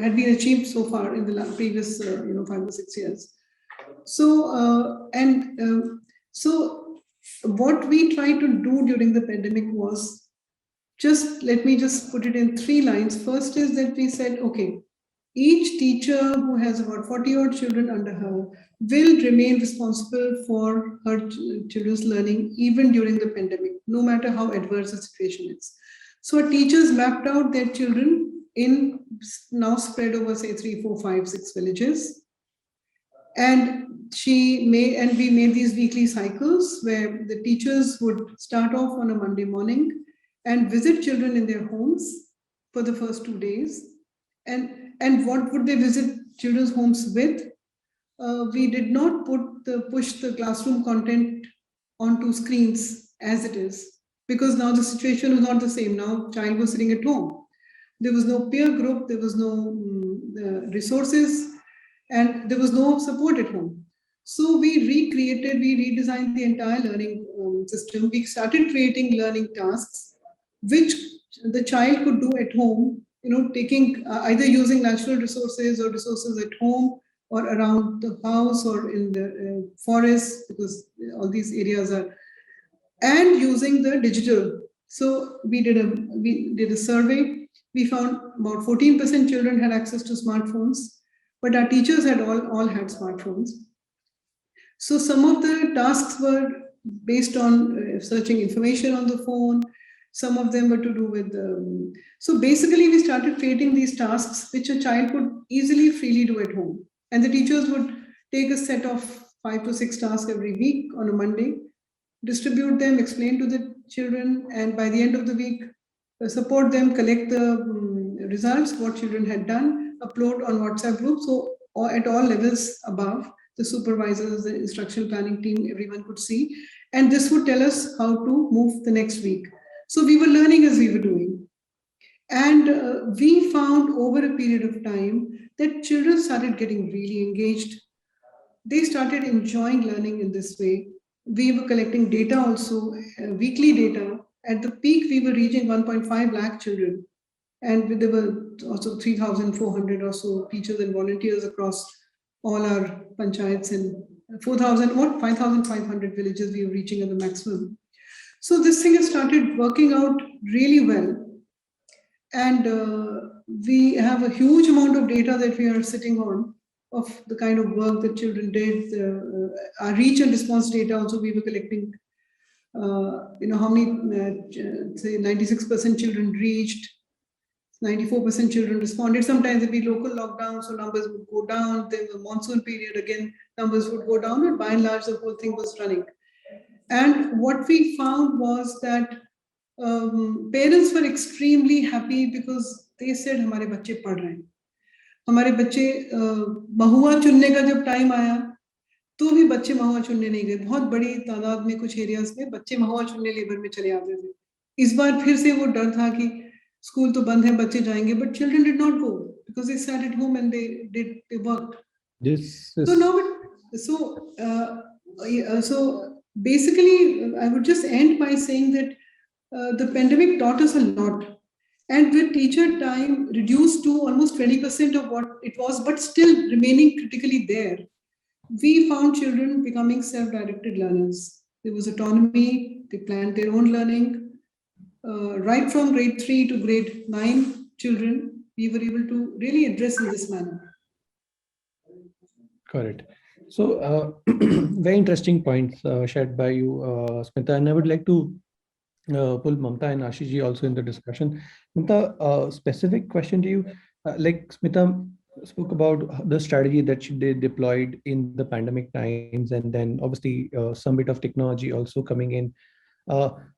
had been achieved so far in the previous 5 or 6 years. So so what we tried to do during the pandemic was let me just put it in 3 lines. First is that we said, okay, each teacher who has about 40 odd children under her will remain responsible for her children's learning even during the pandemic, no matter how adverse the situation is. So our teachers mapped out their children in now spread over, say, 3, 4, 5, 6 villages. And we made these weekly cycles where the teachers would start off on a Monday morning and visit children in their homes for the first 2 days. And what would they visit children's homes with? We did not push the classroom content onto screens as it is, because now the situation is not the same. Now child was sitting at home. There was no peer group, there was no resources, and there was no support at home. So we redesigned the entire learning system. We started creating learning tasks, which the child could do at home, taking either using natural resources or resources at home or around the house or in the forest, because all these areas are, and using the digital. So we did a survey. We found about 14% children had access to smartphones, but our teachers had all had smartphones. So some of the tasks were based on searching information on the phone. Some of them were to do with, so basically we started creating these tasks which a child could easily, freely do at home. And the teachers would take a set of 5 to 6 tasks every week on a Monday, distribute them, explain to the children, and by the end of the week, support them, collect the results, what children had done, upload on WhatsApp group. So at all levels above, the supervisors, the instructional planning team, everyone could see. And this would tell us how to move the next week. So we were learning as we were doing. And we found over a period of time that children started getting really engaged. They started enjoying learning in this way. We were collecting data also, weekly data. At the peak, we were reaching 1.5 lakh children. And there were also 3,400 or so teachers and volunteers across all our panchayats, and 5,500 villages we were reaching at the maximum. So this thing has started working out really well. And we have a huge amount of data that we are sitting on of the kind of work that children did. Our reach and response data also we were collecting. How many, say 96% children reached, 94% children responded. Sometimes there'd be local lockdowns, so numbers would go down. Then the monsoon period, again, numbers would go down, and by and large, the whole thing was running. And what we found was that parents were extremely happy because they said, "हमारे बच्चे पढ़ रहे हैं, हमारे बच्चे बहुआ चुनने का जब टाइम आया, तो भी बच्चे महुआ चुनने नहीं गए। बहुत बड़ी तादाद में कुछ एरियाज में बच्चे महुआ चुनने लेबर में चले आते थे। इस बार फिर से वो डर था कि स्कूल तो बंद है, बच्चे जाएंगे, but children did not go because they sat at home and they worked. This So is now, so basically, I would just end by saying that the pandemic taught us a lot, and with teacher time reduced to almost 20% of what it was, but still remaining critically there, we found children becoming self-directed learners. There was autonomy; they planned their own learning. Right from grade 3 to grade 9, children we were able to really address in this manner. correct. So, very interesting points shared by you, Smita, and I would like to pull Mamta and Ashish ji also in the discussion. Mamta, specific question to you. Like Smita spoke about the strategy that she did deployed in the pandemic times, and then obviously some bit of technology also coming in.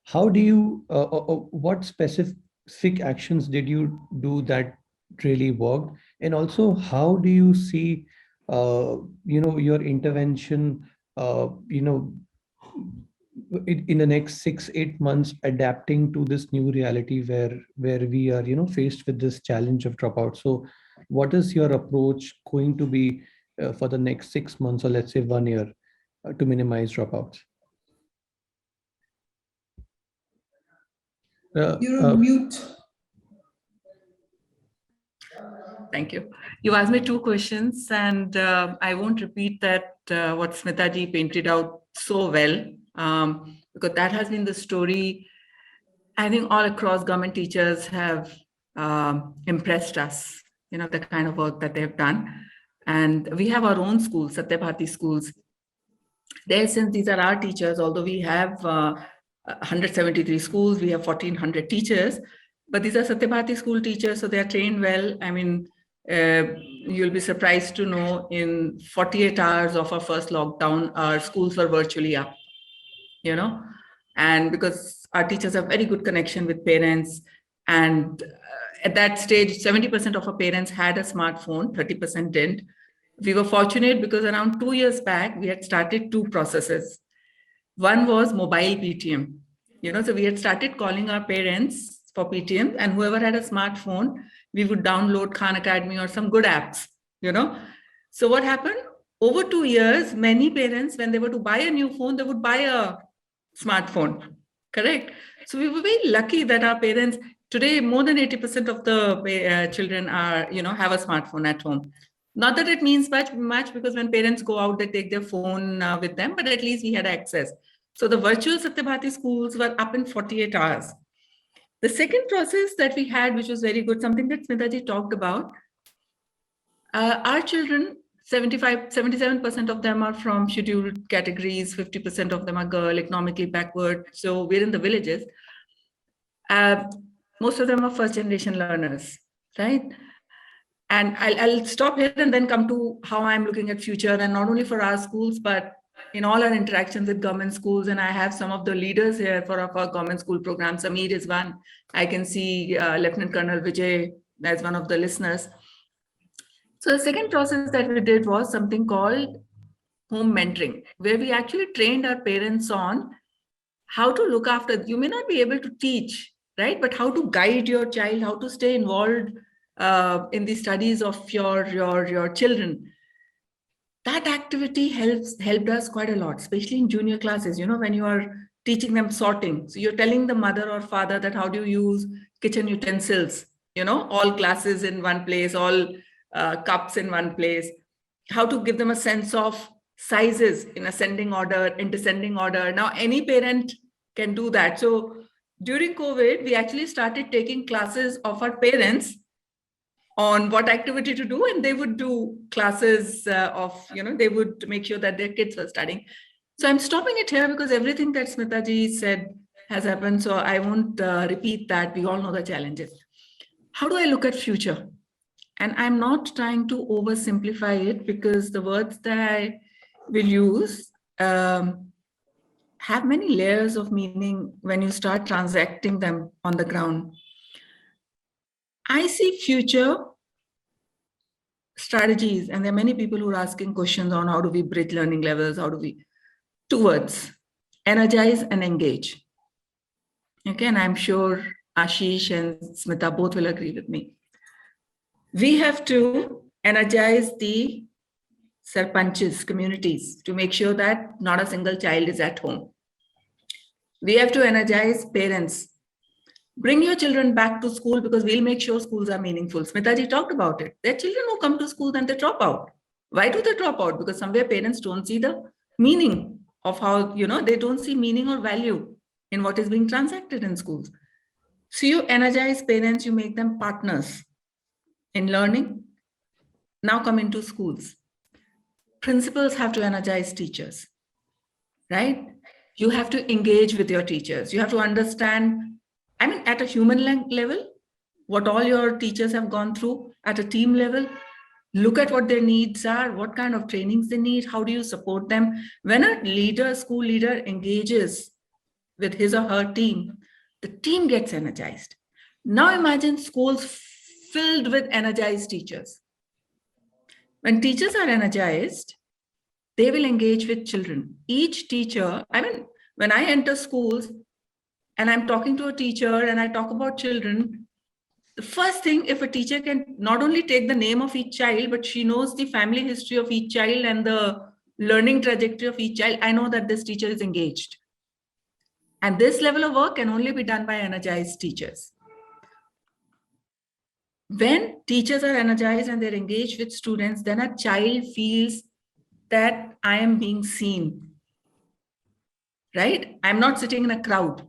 How do you, what specific actions did you do that really worked? And also, how do you see, your intervention, in the next 6-8 months adapting to this new reality where we are faced with this challenge of dropout? So what is your approach going to be for the next 6 months, or let's say 1 year, to minimize dropouts? You're on mute. Thank you. You asked me two questions, and I won't repeat that what Smita ji painted out so well, because that has been the story. I think all across government teachers have impressed us, the kind of work that they've done. And we have our own schools, Satyabhati schools. There, since these are our teachers, although we have 173 schools, we have 1,400 teachers, but these are Satyabhati school teachers, so they are trained well. I mean, you'll be surprised to know in 48 hours of our first lockdown, our schools were virtually up, and because our teachers have very good connection with parents, and at that stage, 70% of our parents had a smartphone, 30% didn't. We were fortunate because around 2 years back, we had started two processes. One was mobile PTM, so we had started calling our parents for PTM, and whoever had a smartphone, we would download Khan Academy or some good apps, So what happened? Over 2 years, many parents, when they were to buy a new phone, they would buy a smartphone, correct? So we were very lucky that our parents, today, more than 80% of the children are, have a smartphone at home. Not that it means much because when parents go out, they take their phone with them, but at least we had access. So the virtual Satyabhati schools were up in 48 hours. The second process that we had, which was very good, something that Smita ji talked about, our children, 77% of them are from scheduled categories, 50% of them are girl, economically backward. So we're in the villages. Most of them are first generation learners, right? And I'll stop here and then come to how I'm looking at future, and not only for our schools, but in all our interactions with government schools. And I have some of the leaders here for our government school program. Sameer is one. I can see Lieutenant Colonel Vijay as one of the listeners. So the second process that we did was something called home mentoring, where we actually trained our parents on how to look after. You may not be able to teach, right? But how to guide your child, how to stay involved in the studies of your children. That activity helped us quite a lot, especially in junior classes, when you are teaching them sorting. So you're telling the mother or father that how do you use kitchen utensils, all glasses in one place, all cups in one place, how to give them a sense of sizes in ascending order, in descending order. Now, any parent can do that. So during COVID, we actually started taking classes of our parents on what activity to do, and they would do classes they would make sure that their kids were studying. So I'm stopping it here because everything that Smita ji said has happened, so I won't repeat that. We all know the challenges. How do I look at future? And I'm not trying to oversimplify it, because the words that I will use have many layers of meaning when you start transacting them on the ground. I see future strategies, and there are many people who are asking questions on how do we bridge learning levels, how do we, two words, energize and engage. Okay, and I'm sure Ashish and Smita both will agree with me. We have to energize the sarpanches, communities, to make sure that not a single child is at home. We have to energize parents. Bring your children back to school because we'll make sure schools are meaningful. Smita ji talked about it. There are children who come to school and they drop out. Why do they drop out? Because somewhere parents don't see the meaning of how, they don't see meaning or value in what is being transacted in schools. So you energize parents, you make them partners in learning. Now come into schools. Principals have to energize teachers, right? You have to engage with your teachers. You have to understand, at a human level, what all your teachers have gone through, at a team level, look at what their needs are, what kind of trainings they need, how do you support them. When a school leader engages with his or her team, the team gets energized. Now imagine schools filled with energized teachers. When teachers are energized, they will engage with children. Each teacher, when I enter schools and I'm talking to a teacher and I talk about children, the first thing, if a teacher can not only take the name of each child, but she knows the family history of each child and the learning trajectory of each child, I know that this teacher is engaged. And this level of work can only be done by energized teachers. When teachers are energized and they're engaged with students, then a child feels that I am being seen, right? I'm not sitting in a crowd.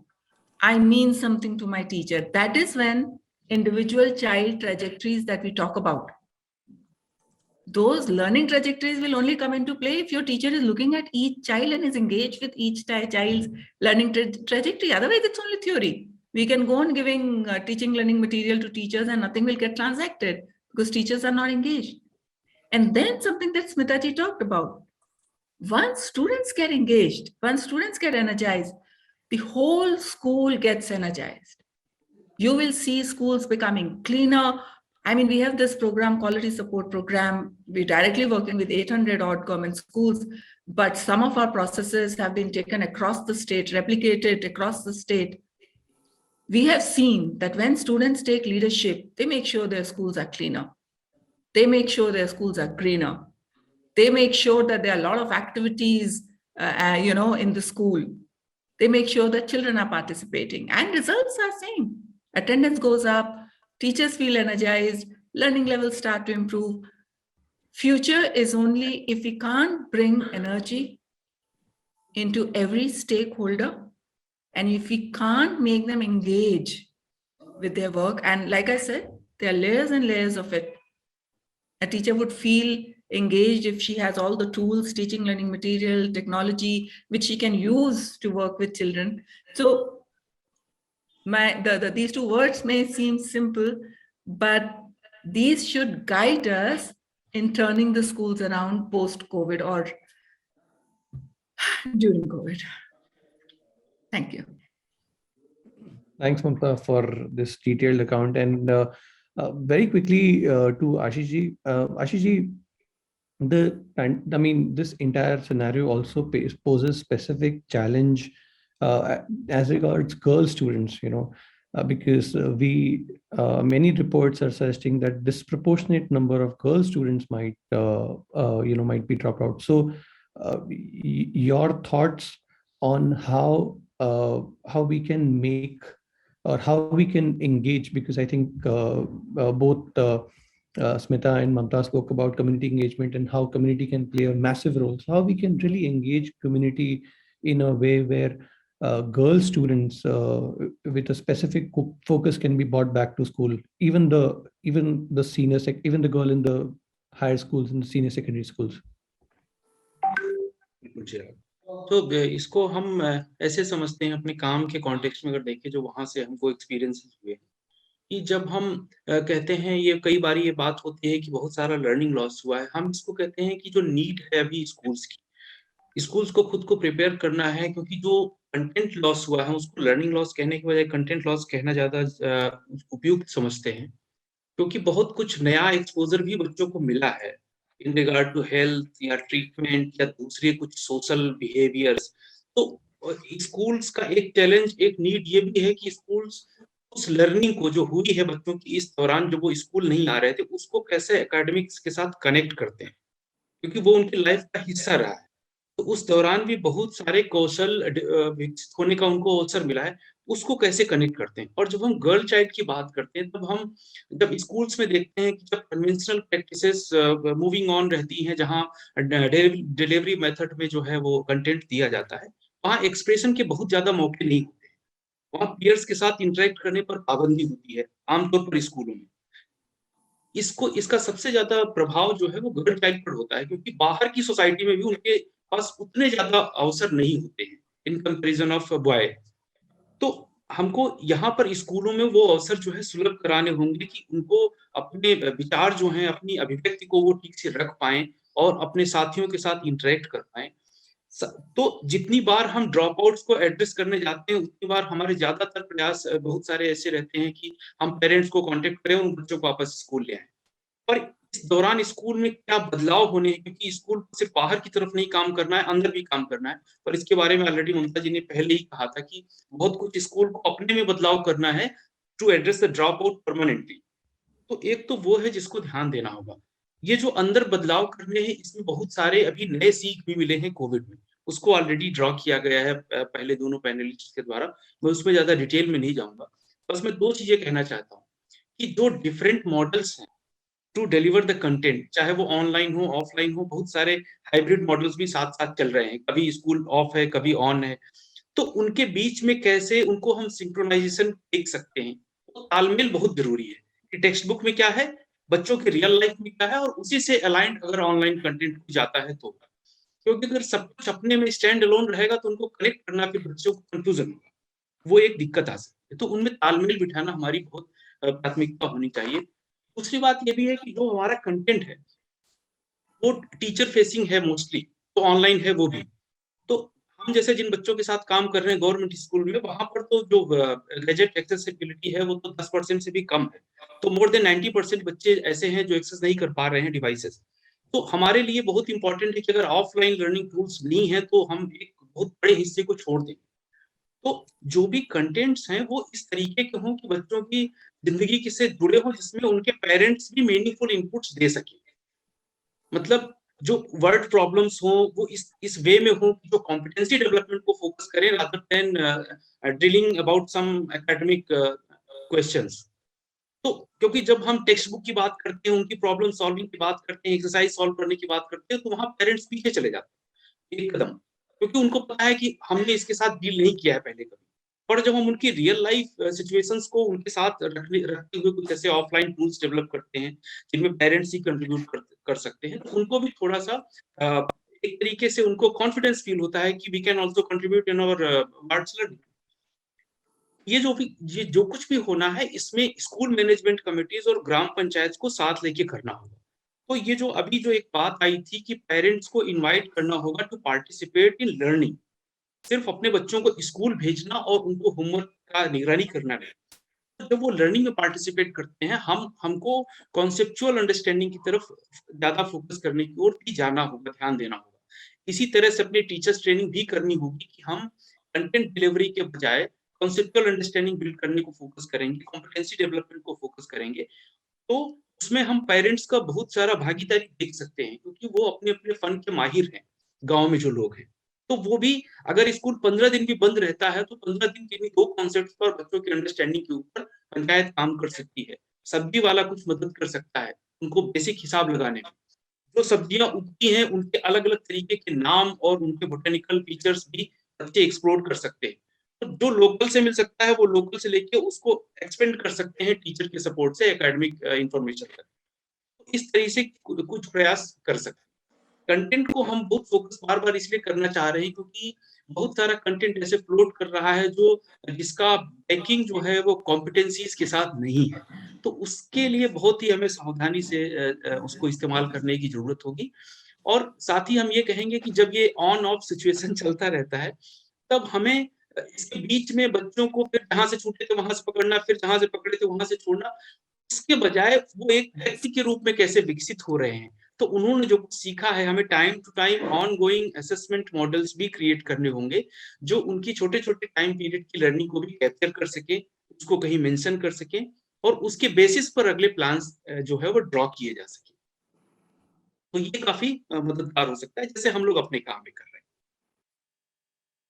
I mean something to my teacher. That is when individual child trajectories that we talk about, those learning trajectories will only come into play if your teacher is looking at each child and is engaged with each child's learning trajectory. Otherwise, it's only theory. We can go on giving teaching learning material to teachers and nothing will get transacted because teachers are not engaged. And then something that Smita ji talked about. Once students get engaged, once students get energized, the whole school gets energized. You will see schools becoming cleaner. We have this program, quality support program. We're directly working with 800 odd government schools, but some of our processes have been taken across the state, replicated across the state. We have seen that when students take leadership, they make sure their schools are cleaner. They make sure their schools are greener. They make sure that there are a lot of activities, in the school. They make sure that children are participating and results are same. Attendance goes up, teachers feel energized, learning levels start to improve. Future is only if we can't bring energy into every stakeholder and if we can't make them engage with their work. And like I said, there are layers and layers of it. A teacher would feel engaged if she has all the tools, teaching, learning material, technology, which she can use to work with children. So these two words may seem simple, but these should guide us in turning the schools around post-COVID or during COVID. Thank you. Thanks, Mamta, for this detailed account. And very quickly to Ashish ji. Ashish ji, this entire scenario also poses specific challenge as regards girl students, because many reports are suggesting that disproportionate number of girl students might be dropped out. So your thoughts on how we can make or how we can engage, because I think both Smita and Mamta spoke about community engagement and how community can play a massive role. So how we can really engage community in a way where girl students with a specific focus can be brought back to school, even the girl in the higher schools and the senior secondary schools. तो इसको हम ऐसे समझते हैं अपने काम के context में, अगर देखें जो वहां से हमको एक्सपीरियंसेस हुए कि जब हम कहते हैं, ये कई बार ये बात होती है कि बहुत सारा लर्निंग लॉस हुआ है, हम इसको कहते हैं कि जो नीड है अभी स्कूल्स को खुद को प्रिपेयर करना है, क्योंकि जो कंटेंट लॉस हुआ है उसको लर्निंग लॉस कहने के बजाय कंटेंट लॉस कहना ज्यादा उपयुक्त समझते हैं। क्योंकि बहुत कुछ नया एक्सपोजर भी बच्चों को मिला है इन रिगार्ड टू हेल्थ या ट्रीटमेंट या दूसरे कुछ सोशल बिहेवियर्स। तो स्कूल्स का एक चैलेंज, एक नीड ये भी है कि स्कूल्स उस लर्निंग को जो हुई है बच्चों की इस दौरान जब वो स्कूल नहीं आ रहे थे, उसको कैसे एकेडमिक्स के साथ कनेक्ट करते हैं, क्योंकि वो उनकी लाइफ का हिस्सा रहा है। तो उस दौरान भी बहुत सारे कौशल विकसित होने का उनको अवसर मिला है, उसको कैसे कनेक्ट करते हैं। और जब हम गर्ल चाइल्ड की बात करते हैं, तब हम जब स्कूल्स में देखते हैं कि जब कन्वेंशनल प्रैक्टिसेस मूविंग ऑन रहती हैं, जहाँ डिलीवरी मेथड में जो है वो कंटेंट दिया जाता है, वहाँ एक्सप्रेशन के बहुत ज्यादा मौके नहीं होते हैं। वहाँ पीयर्स के साथ इंटरेक्ट करने पर पाबंदी होती है आमतौर पर स्कूलों में। इसका सबसे ज्यादा प्रभाव जो है वो गर्ल चाइल्ड पर होता है, क्योंकि बाहर की सोसाइटी में भी उनके पास उतने ज्यादा अवसर नहीं होते हैं इन कंपैरिजन ऑफ बॉय। तो हमको यहाँ पर स्कूलों में वो अवसर जो है सुलभ कराने होंगे कि उनको अपने विचार जो हैं, अपनी अभिव्यक्ति को वो ठीक से रख पाएं और अपने साथियों के साथ इंटरेक्ट कर पाएं। तो जितनी बार हम ड्रॉप आउट्स को एड्रेस करने जाते हैं, उतनी बार हमारे ज्यादातर प्रयास बहुत सारे ऐसे रहते हैं कि हम पेरेंट्स को कांटेक्ट करें, उन बच्चों को वापस स्कूल ले आए। पर इस दौरान स्कूल में क्या बदलाव होने हैं, क्योंकि स्कूल को सिर्फ बाहर की तरफ नहीं काम करना है, अंदर भी काम करना है। पर इसके बारे में ऑलरेडी ममता जी ने पहले ही कहा था कि बहुत कुछ स्कूल को अपने में बदलाव करना है to address the drop out permanently. तो एक तो वो है जिसको ध्यान देना होगा। ये जो अंदर बदलाव करने हैं, इसमें बहुत सारे अभी नए सीख भी मिले हैं कोविड में, उसको ऑलरेडी ड्रॉ किया गया है पहले दोनों पैनलिस्ट के द्वारा। मैं उसमें ज्यादा डिटेल में नहीं जाऊंगा, बस मैं दो चीजें कहना चाहता हूँ कि जो डिफरेंट मॉडल्स हैं टू डिलीवर द कंटेंट, चाहे वो ऑनलाइन हो ऑफलाइन हो, बहुत सारे हाइब्रिड मॉडल्स भी साथ साथ चल रहे हैं, कभी स्कूल ऑफ है कभी ऑन है। तो उनके बीच में कैसे उनको हम सिंक्रोनाइजेशन देख सकते हैं, तो तालमेल बहुत जरूरी है कि टेक्स्ट बुक में क्या है, बच्चों के रियल लाइफ में क्या है, और उसी से अलाइंड अगर ऑनलाइन कंटेंट जाता है तो। क्योंकि अगर सब कुछ अपने में स्टैंड अलोन रहेगा तो उनको कनेक्ट करना फिर बच्चों को कंफ्यूजन होगा, वो एक दिक्कत आ सकती है। तो उनमें तालमेल बिठाना हमारी बहुत प्राथमिकता होनी चाहिए। दूसरी बात ये भी है कि जो हमारा कंटेंट है वो टीचर फेसिंग है मोस्टली, तो ऑनलाइन है वो भी। तो हम जैसे जिन बच्चों के साथ काम कर रहे हैं गवर्नमेंट स्कूल में, वहां पर तो जो गैजेट एक्सेसिबिलिटी है वो तो 10% से भी कम है। तो मोर देन 90% बच्चे ऐसे हैं जो एक्सेस नहीं कर पा रहे हैं डिवाइसेस। तो हमारे लिए बहुत इंपॉर्टेंट है कि अगर ऑफलाइन लर्निंग टूल्स नहीं है तो हम एक बहुत बड़े हिस्से को छोड़ दें। तो जो भी कंटेंट्स हैं वो इस तरीके के हों कि बच्चों की जिंदगी के से जुड़े हों, जिसमें उनके पेरेंट्स भी मीनिंगफुल इनपुट्स दे सके। मतलब जो वर्ड प्रॉब्लम्स हो वो इस वे में हो कि जो कॉम्पिटेंसी डेवलपमेंट को फोकस करें rather than drilling about some academic questions. तो क्योंकि जब हम टेक्स्ट बुक की बात करते हैं, उनकी प्रॉब्लम सॉल्विंग की बात करते हैं, एक्सरसाइज सॉल्व करने की बात करते हैं, तो वहां पेरेंट्स पीछे चले जाते हैं एक कदम, क्योंकि उनको पता है कि हमने इसके साथ डील नहीं किया है पहले कभी। और जब हम उनकी रियल लाइफ सिचुएशंस को उनके साथ रखते हुए कुछ ऐसे ऑफलाइन टूल्स डेवलप करते हैं जिनमें पेरेंट्स ही कंट्रीब्यूट कर सकते हैं, तो उनको भी थोड़ा सा एक तरीके से उनको कॉन्फिडेंस फील होता है कि we can also contribute in our arts learning. ये जो कुछ भी होना है, इसमें स्कूल मैनेजमेंट कमिटीज और ग्राम पंचायत को साथ लेके करना होगा। तो ये जो अभी जो एक बात आई थी कि पेरेंट्स को इनवाइट करना होगा टू पार्टिसिपेट इन लर्निंग, सिर्फ अपने बच्चों को स्कूल भेजना और उनको होमवर्क का निगरानी करना नहीं। तो जब वो लर्निंग में पार्टिसिपेट करते हैं, हमको कॉन्सेप्चुअल अंडरस्टैंडिंग की तरफ ज्यादा फोकस करने की ओर भी जाना होगा, ध्यान देना होगा। इसी तरह से अपने टीचर्स ट्रेनिंग भी करनी होगी कि हम कंटेंट डिलीवरी के बजाय कॉन्सेप्चुअल अंडरस्टैंडिंग बिल्ड करने को फोकस करेंगे, कॉम्पिटेंसी डेवलपमेंट को फोकस करेंगे। तो उसमें हम पेरेंट्स का बहुत सारा भागीदारी देख सकते हैं, क्योंकि वो अपने अपने फन के माहिर हैं गांव में जो लोग हैं। तो वो भी अगर स्कूल 15 दिन भी बंद रहता है तो 15 दिन के भी दो कॉन्सेप्ट पर बच्चों की अंडरस्टैंडिंग के ऊपर पंचायत काम कर सकती है। सब्जी वाला कुछ मदद कर सकता है उनको बेसिक हिसाब लगाने में। जो सब्जियां उगती हैं उनके अलग अलग तरीके के नाम और उनके बोटेनिकल फीचर्स भी बच्चे एक्सप्लोर कर सकते हैं। तो जो लोकल से मिल सकता है वो लोकल से लेके उसको एक्सपेंड कर सकते हैं टीचर के सपोर्ट से एकेडमिक इंफॉर्मेशन तक। इस तरीके से कुछ प्रयास कर सकते हैं। कंटेंट को हम बहुत फोकस बार बार इसलिए करना चाह रहे हैं क्योंकि बहुत सारा कंटेंट ऐसे फ्लोट कर रहा है जो जिसका बैकिंग जो है वो कॉम्पिटेंसीज के साथ नहीं है। तो उसके लिए बहुत ही हमें सावधानी से उसको इस्तेमाल करने की जरूरत होगी। और साथ ही हम ये कहेंगे कि जब ये ऑन ऑफ सिचुएशन चलता रहता है, तब हमें इसके बीच में बच्चों को फिर जहां से छूटे थे वहां से पकड़ना, फिर जहां से पकड़े थे वहां से छोड़ना, इसके बजाय वो एक व्यक्ति के रूप में कैसे विकसित हो रहे हैं। तो उन्होंने जो सीखा है, हमें time to time ongoing assessment models भी क्रिएट करने होंगे, जो उनकी छोटे छोटे टाइम पीरियड की लर्निंग को भी कैप्चर कर सके, उसको कहीं मेंशन कर सके, और उसके बेसिस पर अगले प्लान्स जो है वो ड्रॉ किए जा सके। तो ये काफी मददगार हो सकता है, जैसे हम लोग अपने काम में कर रहे हैं।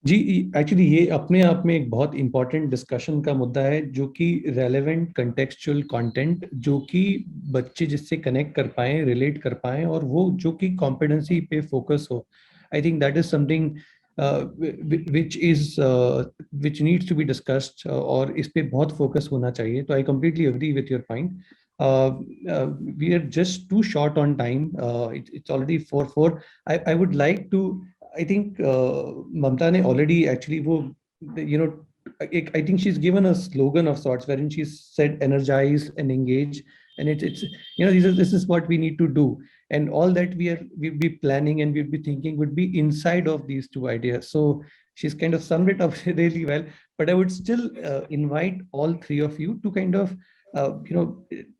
जी, एक्चुअली ये अपने आप में एक बहुत इंपॉर्टेंट डिस्कशन का मुद्दा है, जो कि रेलेवेंट कंटेक्चुअल कंटेंट, जो कि बच्चे जिससे कनेक्ट कर पाए, रिलेट कर पाए, और वो जो कि कॉम्पिटेंसी पे फोकस हो। I think that is something which needs to be discussed, और इस पे बहुत फोकस होना चाहिए। तो आई completely agree with your point. We are just too short on time. It's already 4:04. I would like to, I think Mamta ne already actually wo, I think she's given a slogan of sorts wherein she said energize and engage, and it's this is what we need to do, and all that we'll be planning and we'll be thinking would be inside of these two ideas. So she's kind of summed it up really well, but I would still invite all three of you to kind of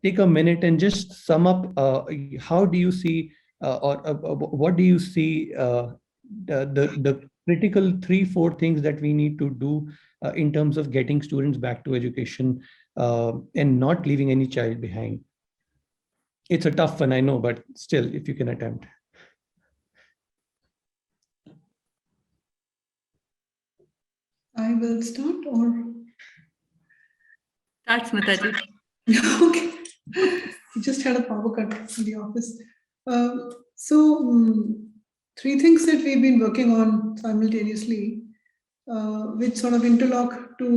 take a minute and just sum up how do you see or what do you see the critical 3-4 things that we need to do in terms of getting students back to education and not leaving any child behind. It's a tough one, I know, but still, if you can attempt. I will start, or Start, Smita ji. okay. We just had a power cut in the office. Three things that we've been working on simultaneously, which sort of interlock to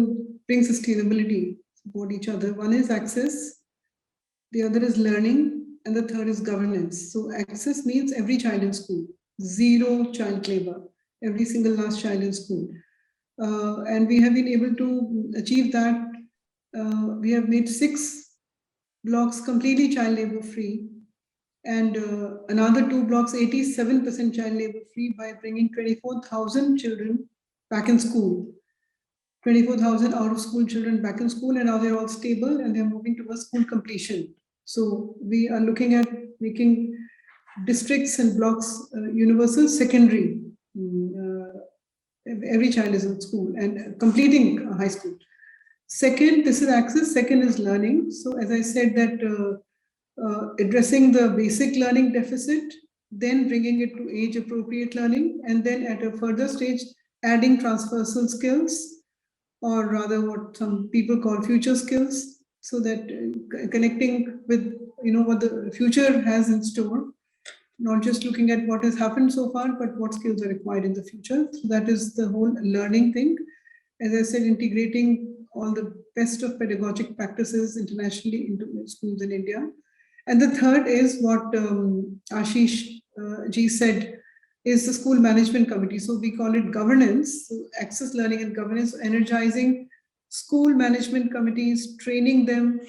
bring sustainability, support each other. One is access, the other is learning, and the third is governance. So access means every child in school, zero child labor, every single last child in school. And we have been able to achieve that. We have made 6 blocks completely child labor free, and another 2 blocks 87% child labor free by bringing 24,000 children back in school. 24,000 out of school children back in school, and now they're all stable and they're moving towards school completion. So we are looking at making districts and blocks universal secondary. Every child is in school and completing high school. Second, this is access. Second is learning. So as I said that addressing the basic learning deficit, then bringing it to age appropriate learning, and then at a further stage, adding transversal skills, or rather what some people call future skills, so that connecting with what the future has in store, not just looking at what has happened so far, but what skills are required in the future. So that is the whole learning thing. As I said, integrating all the best of pedagogic practices internationally into schools in India. And the third is what Ashish ji said, is the school management committee. So we call it governance, so access, learning, and governance, energizing school management committees, training them,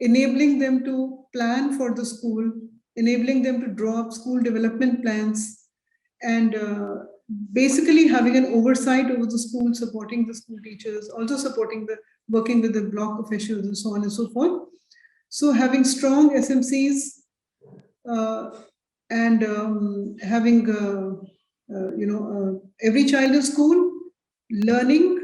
enabling them to plan for the school, enabling them to draw up school development plans, and basically having an oversight over the school, supporting the school teachers, also supporting working with the block officials and so on and so forth. So having strong SMCs and having every child in school, learning,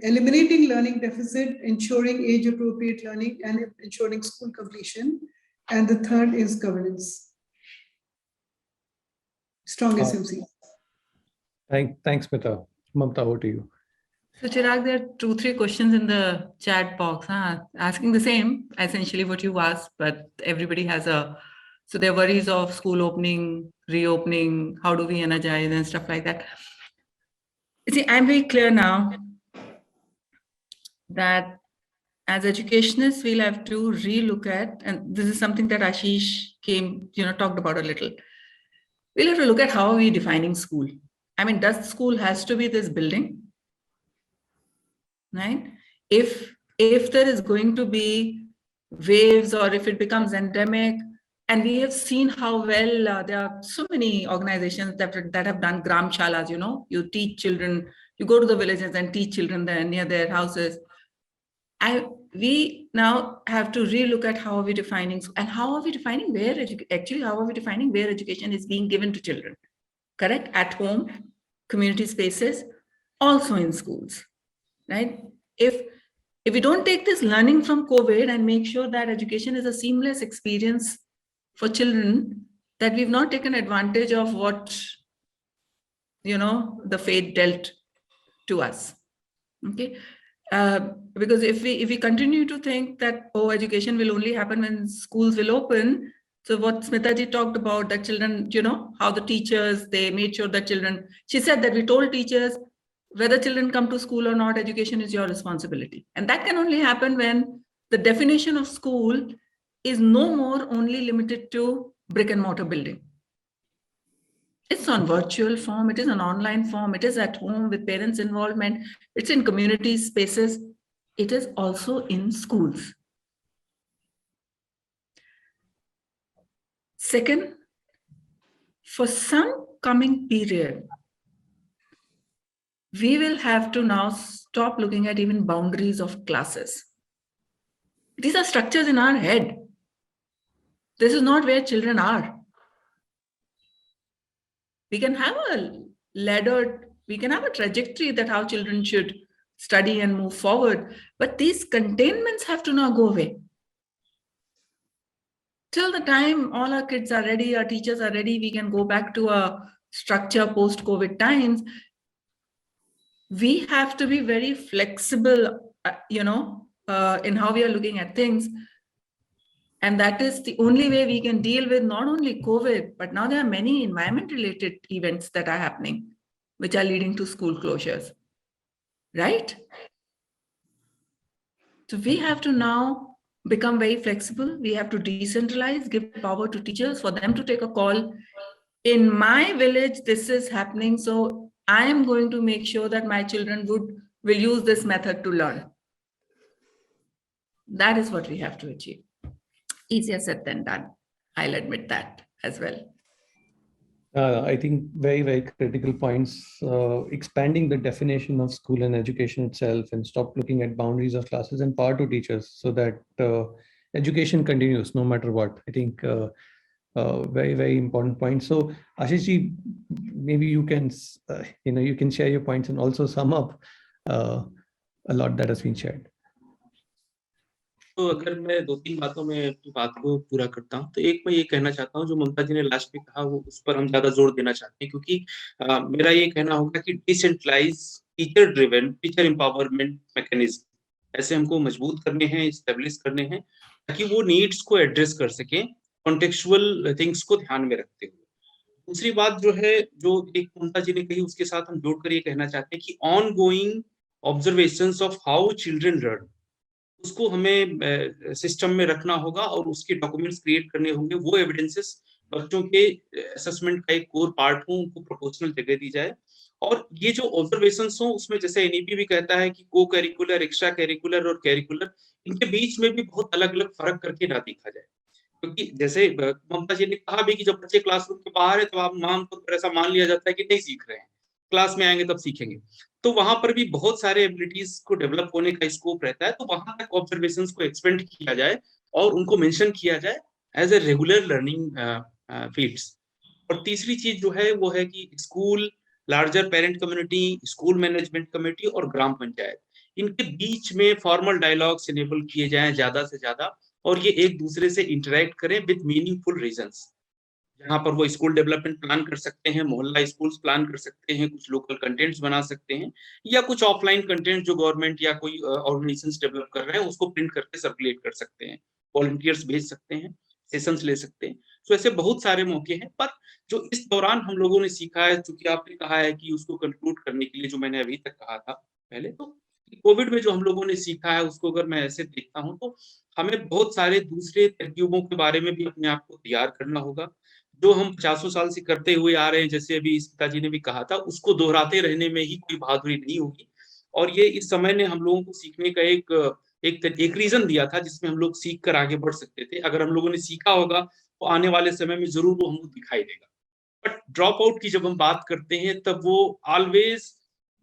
eliminating learning deficit, ensuring age appropriate learning, and ensuring school completion. And the third is governance. Strong SMC. Thanks, Smita. Mamta, over to you. So Chirag, there are 2-3 questions in the chat box, asking the same, essentially what you asked, but everybody has so there are worries of school opening, reopening, how do we energize and stuff like that. You see, I'm very clear now that as educationists, we'll have to relook at, and this is something that Ashish talked about a little. We'll have to look at how are we defining school. I mean, does school has to be this building? Right? If there is going to be waves, or if it becomes endemic, and we have seen how well there are so many organizations that have done gram shalas, you teach children, you go to the villages and teach children there near their houses. we now have to relook at how are we defining and how are we defining where education is being given to children. Correct? At home, community spaces, also in schools, right? If we don't take this learning from COVID and make sure that education is a seamless experience for children, that we've not taken advantage of what, the fate dealt to us. Okay. Because if we continue to think that, education will only happen when schools will open, so what Smita ji talked about, that children, how the teachers, they made sure that children, she said that we told teachers, whether children come to school or not, education is your responsibility. And that can only happen when the definition of school is no more only limited to brick and mortar building. It's on virtual form, it is an online form, it is at home with parents' involvement, it's in community spaces, it is also in schools. Second, for some coming period, we will have to now stop looking at even boundaries of classes. These are structures in our head. This is not where children are. We can have a ladder, we can have a trajectory that how children should study and move forward, but these containments have to now go away. Till the time all our kids are ready, our teachers are ready, we can go back to a structure post-COVID times. We have to be very flexible, in how we are looking at things. And that is the only way we can deal with not only COVID, but now there are many environment-related events that are happening, which are leading to school closures, right? So we have to now become very flexible. We have to decentralize, give power to teachers for them to take a call. In my village, this is happening, so I am going to make sure that my children will use this method to learn. That is what we have to achieve. Easier said than done. I'll admit that as well. I think very, very critical points. Expanding the definition of school and education itself, and stop looking at boundaries of classes, and power to teachers so that education continues no matter what. I think very, very important point. So Ashish ji, maybe you can, you can share your points and also sum up a lot that has been shared. तो अगर मैं 2-3 बातों में अपनी बात को पूरा करता हूँ, तो एक मैं ये कहना चाहता हूँ, जो ममता जी ने लास्ट में कहा, वो उस पर हम ज्यादा जोर देना चाहते हैं, क्योंकि मेरा ये कहना होगा कि decentralise teacher driven teacher empowerment mechanism ऐसे हमको मजबूत करने हैं, एस्टेब्लिश करने हैं, ताकि वो नीड्स को एड्रेस कर सकें, कॉन्टेक्चुअल थिंग्स को ध्यान में रखते हुए। दूसरी बात जो है, जो एक ममता जी ने कही, उसके साथ हम जोड़कर ये कहना चाहते हैं कि on going observations of how children learn, उसको हमें सिस्टम में रखना होगा और उसके डॉक्यूमेंट्स क्रिएट करने होंगे। वो एविडेंसेस बच्चों के असेसमेंट का एक कोर पार्ट हो, उनको प्रोपोर्शनल जगह दी जाए। और ये जो ऑब्जर्वेशंस हो, उसमें जैसे एनईपी भी कहता है कि को करिकुलर, एक्स्ट्रा करिकुलर और करिकुलर, इनके बीच में भी बहुत अलग अलग फर्क करके ना देखा जाए। क्योंकि जैसे ममता जी ने कहा भी कि जब बच्चे क्लासरूम के बाहर है, तो आप आमतौर ऐसा मान लिया जाता है कि नहीं सीख रहे हैं, क्लास में आएंगे तब सीखेंगे। तो वहां पर भी बहुत सारे एबिलिटीज को डेवलप होने का स्कोप रहता है। तो वहां तक ऑब्जर्वेशंस को एक्सपेंड किया जाए और उनको मेंशन किया जाए as a regular learning fields. और तीसरी चीज जो है वो है कि school, larger parent community, school management committee और ग्राम पंचायत, इनके बीच में फॉर्मल डायलॉग्स इनेबल किए जाएं ज्यादा से ज्यादा, और ये एक दूसरे से इंटरेक्ट करें विद मीनिंगफुल रीजंस। जहाँ पर वो स्कूल डेवलपमेंट प्लान कर सकते हैं, मोहल्ला स्कूल्स प्लान कर सकते हैं, कुछ लोकल कंटेंट्स बना सकते हैं, या कुछ ऑफलाइन कंटेंट जो गवर्नमेंट या कोई ऑर्गेनाइजेशंस डेवलप कर रहे हैं उसको प्रिंट करके सर्कुलेट कर सकते हैं, वॉलंटियर्स भेज सकते हैं, सेशंस ले सकते हैं। तो ऐसे बहुत सारे मौके हैं। पर जो इस दौरान हम लोगों ने सीखा है, चूंकि आपने कहा है कि उसको कंक्लूड करने के लिए, जो मैंने अभी तक कहा था पहले, तो कोविड में जो हम लोगों ने सीखा है उसको अगर मैं ऐसे देखता हूँ, तो हमें बहुत सारे दूसरे तरकीबों के बारे में भी अपने आप को तैयार करना होगा, जो हम 50 साल से करते हुए आ रहे हैं। जैसे अभी स्मिता जी ने भी कहा था, उसको दोहराते रहने में ही कोई बहादुरी नहीं होगी। और ये इस समय ने हम लोगों को सीखने का एक रीजन दिया था, जिसमें हम लोग सीख कर आगे बढ़ सकते थे। अगर हम लोगों ने सीखा होगा तो आने वाले समय में जरूर वो हमको दिखाई देगा। बट ड्रॉप आउट की जब हम बात करते हैं, तब वो always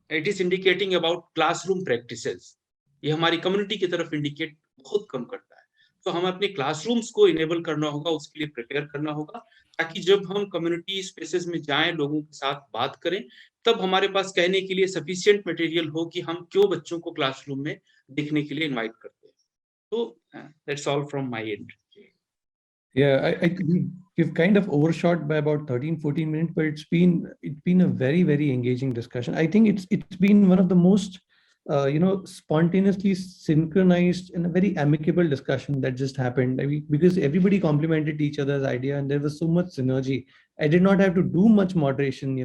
it is indicating about classroom practices. ये हमारी कम्युनिटी की तरफ इंडिकेट बहुत कम करता है। तो हमें अपने क्लासरूम्स को इनेबल करना होगा, उसके लिए प्रिपेयर करना होगा, ताकि जब हम कम्युनिटी स्पेसेस में जाएं, लोगों के साथ बात करें, तब हमारे पास कहने के लिए सफिशिएंट मटेरियल हो कि हम क्यों बच्चों को क्लासरूम में देखने के लिए इनवाइट करते हैं। तो that's all from my and. Yeah, we've kind of overshot by about 13-14 minutes, but it's been a very, very engaging discussion. I think it's been one of the most spontaneously synchronized and a very amicable discussion that just happened. I mean, because everybody complimented each other's idea and there was so much synergy. I did not have to do much moderation,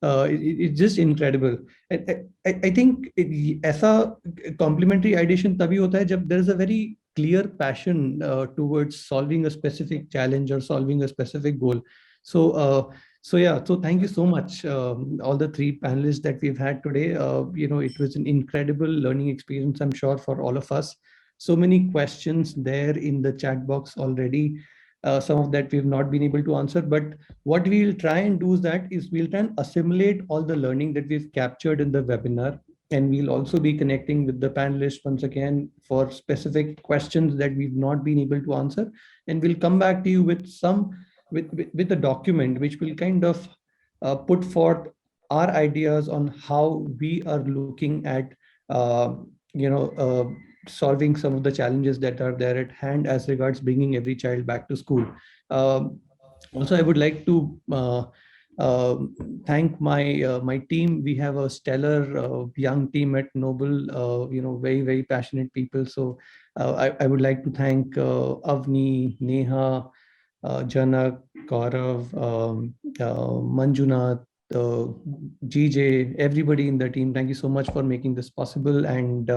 it's just incredible. I think ऐसा complimentary addition तभी होता है जब there is a very clear passion towards solving a specific challenge or solving a specific goal. So thank you so much, all the three panelists that we've had today. It was an incredible learning experience, I'm sure, for all of us. So many questions there in the chat box already. Some of that we've not been able to answer, but what we'll try and do is we'll try and assimilate all the learning that we've captured in the webinar, and we'll also be connecting with the panelists once again for specific questions that we've not been able to answer, and we'll come back to you with with a document which will kind of put forth our ideas on how we are looking at solving some of the challenges that are there at hand as regards bringing every child back to school. Also, I would like to thank my team. We have a stellar young team at Ennoble, very, very passionate people. So I would like to thank Avni, Neha, Janak, Gaurav, Manjunath, GJ, everybody in the team. Thank you so much for making this possible. And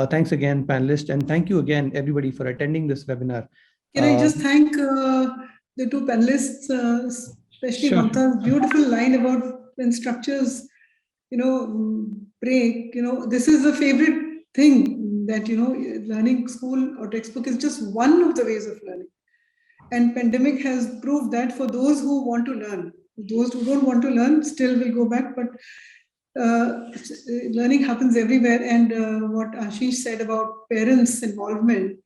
thanks again, panelists. And thank you again, everybody, for attending this webinar. Can I just thank the two panelists, especially Sure. Mamta's beautiful line about when structures, break. This is a favorite thing that, learning school or textbook is just one of the ways of learning. And pandemic has proved that for those who want to learn, those who don't want to learn still will go back, but learning happens everywhere. And what Ashish said about parents' involvement,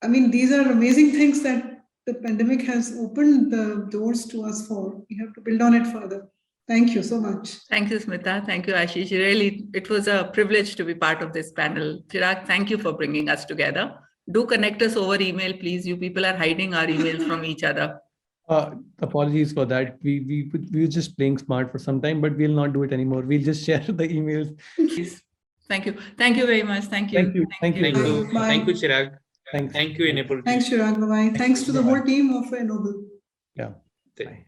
I mean, these are amazing things that the pandemic has opened the doors to us for. We have to build on it further. Thank you so much. Thank you, Smita. Thank you, Ashish. Really, it was a privilege to be part of this panel. Chirag, thank you for bringing us together. Do connect us over email, please. You people are hiding our emails from each other. Apologies for that. We were just playing smart for some time, but we'll not do it anymore. We'll just share the emails. Please. Thank you. Thank you very much. Thank you. Thank you. Bye. Thank you, Chirag. Thanks. Thank you, Ennoble. Thanks, Chirag. Bye-bye. Thanks to the whole team of Ennoble. Yeah. Bye.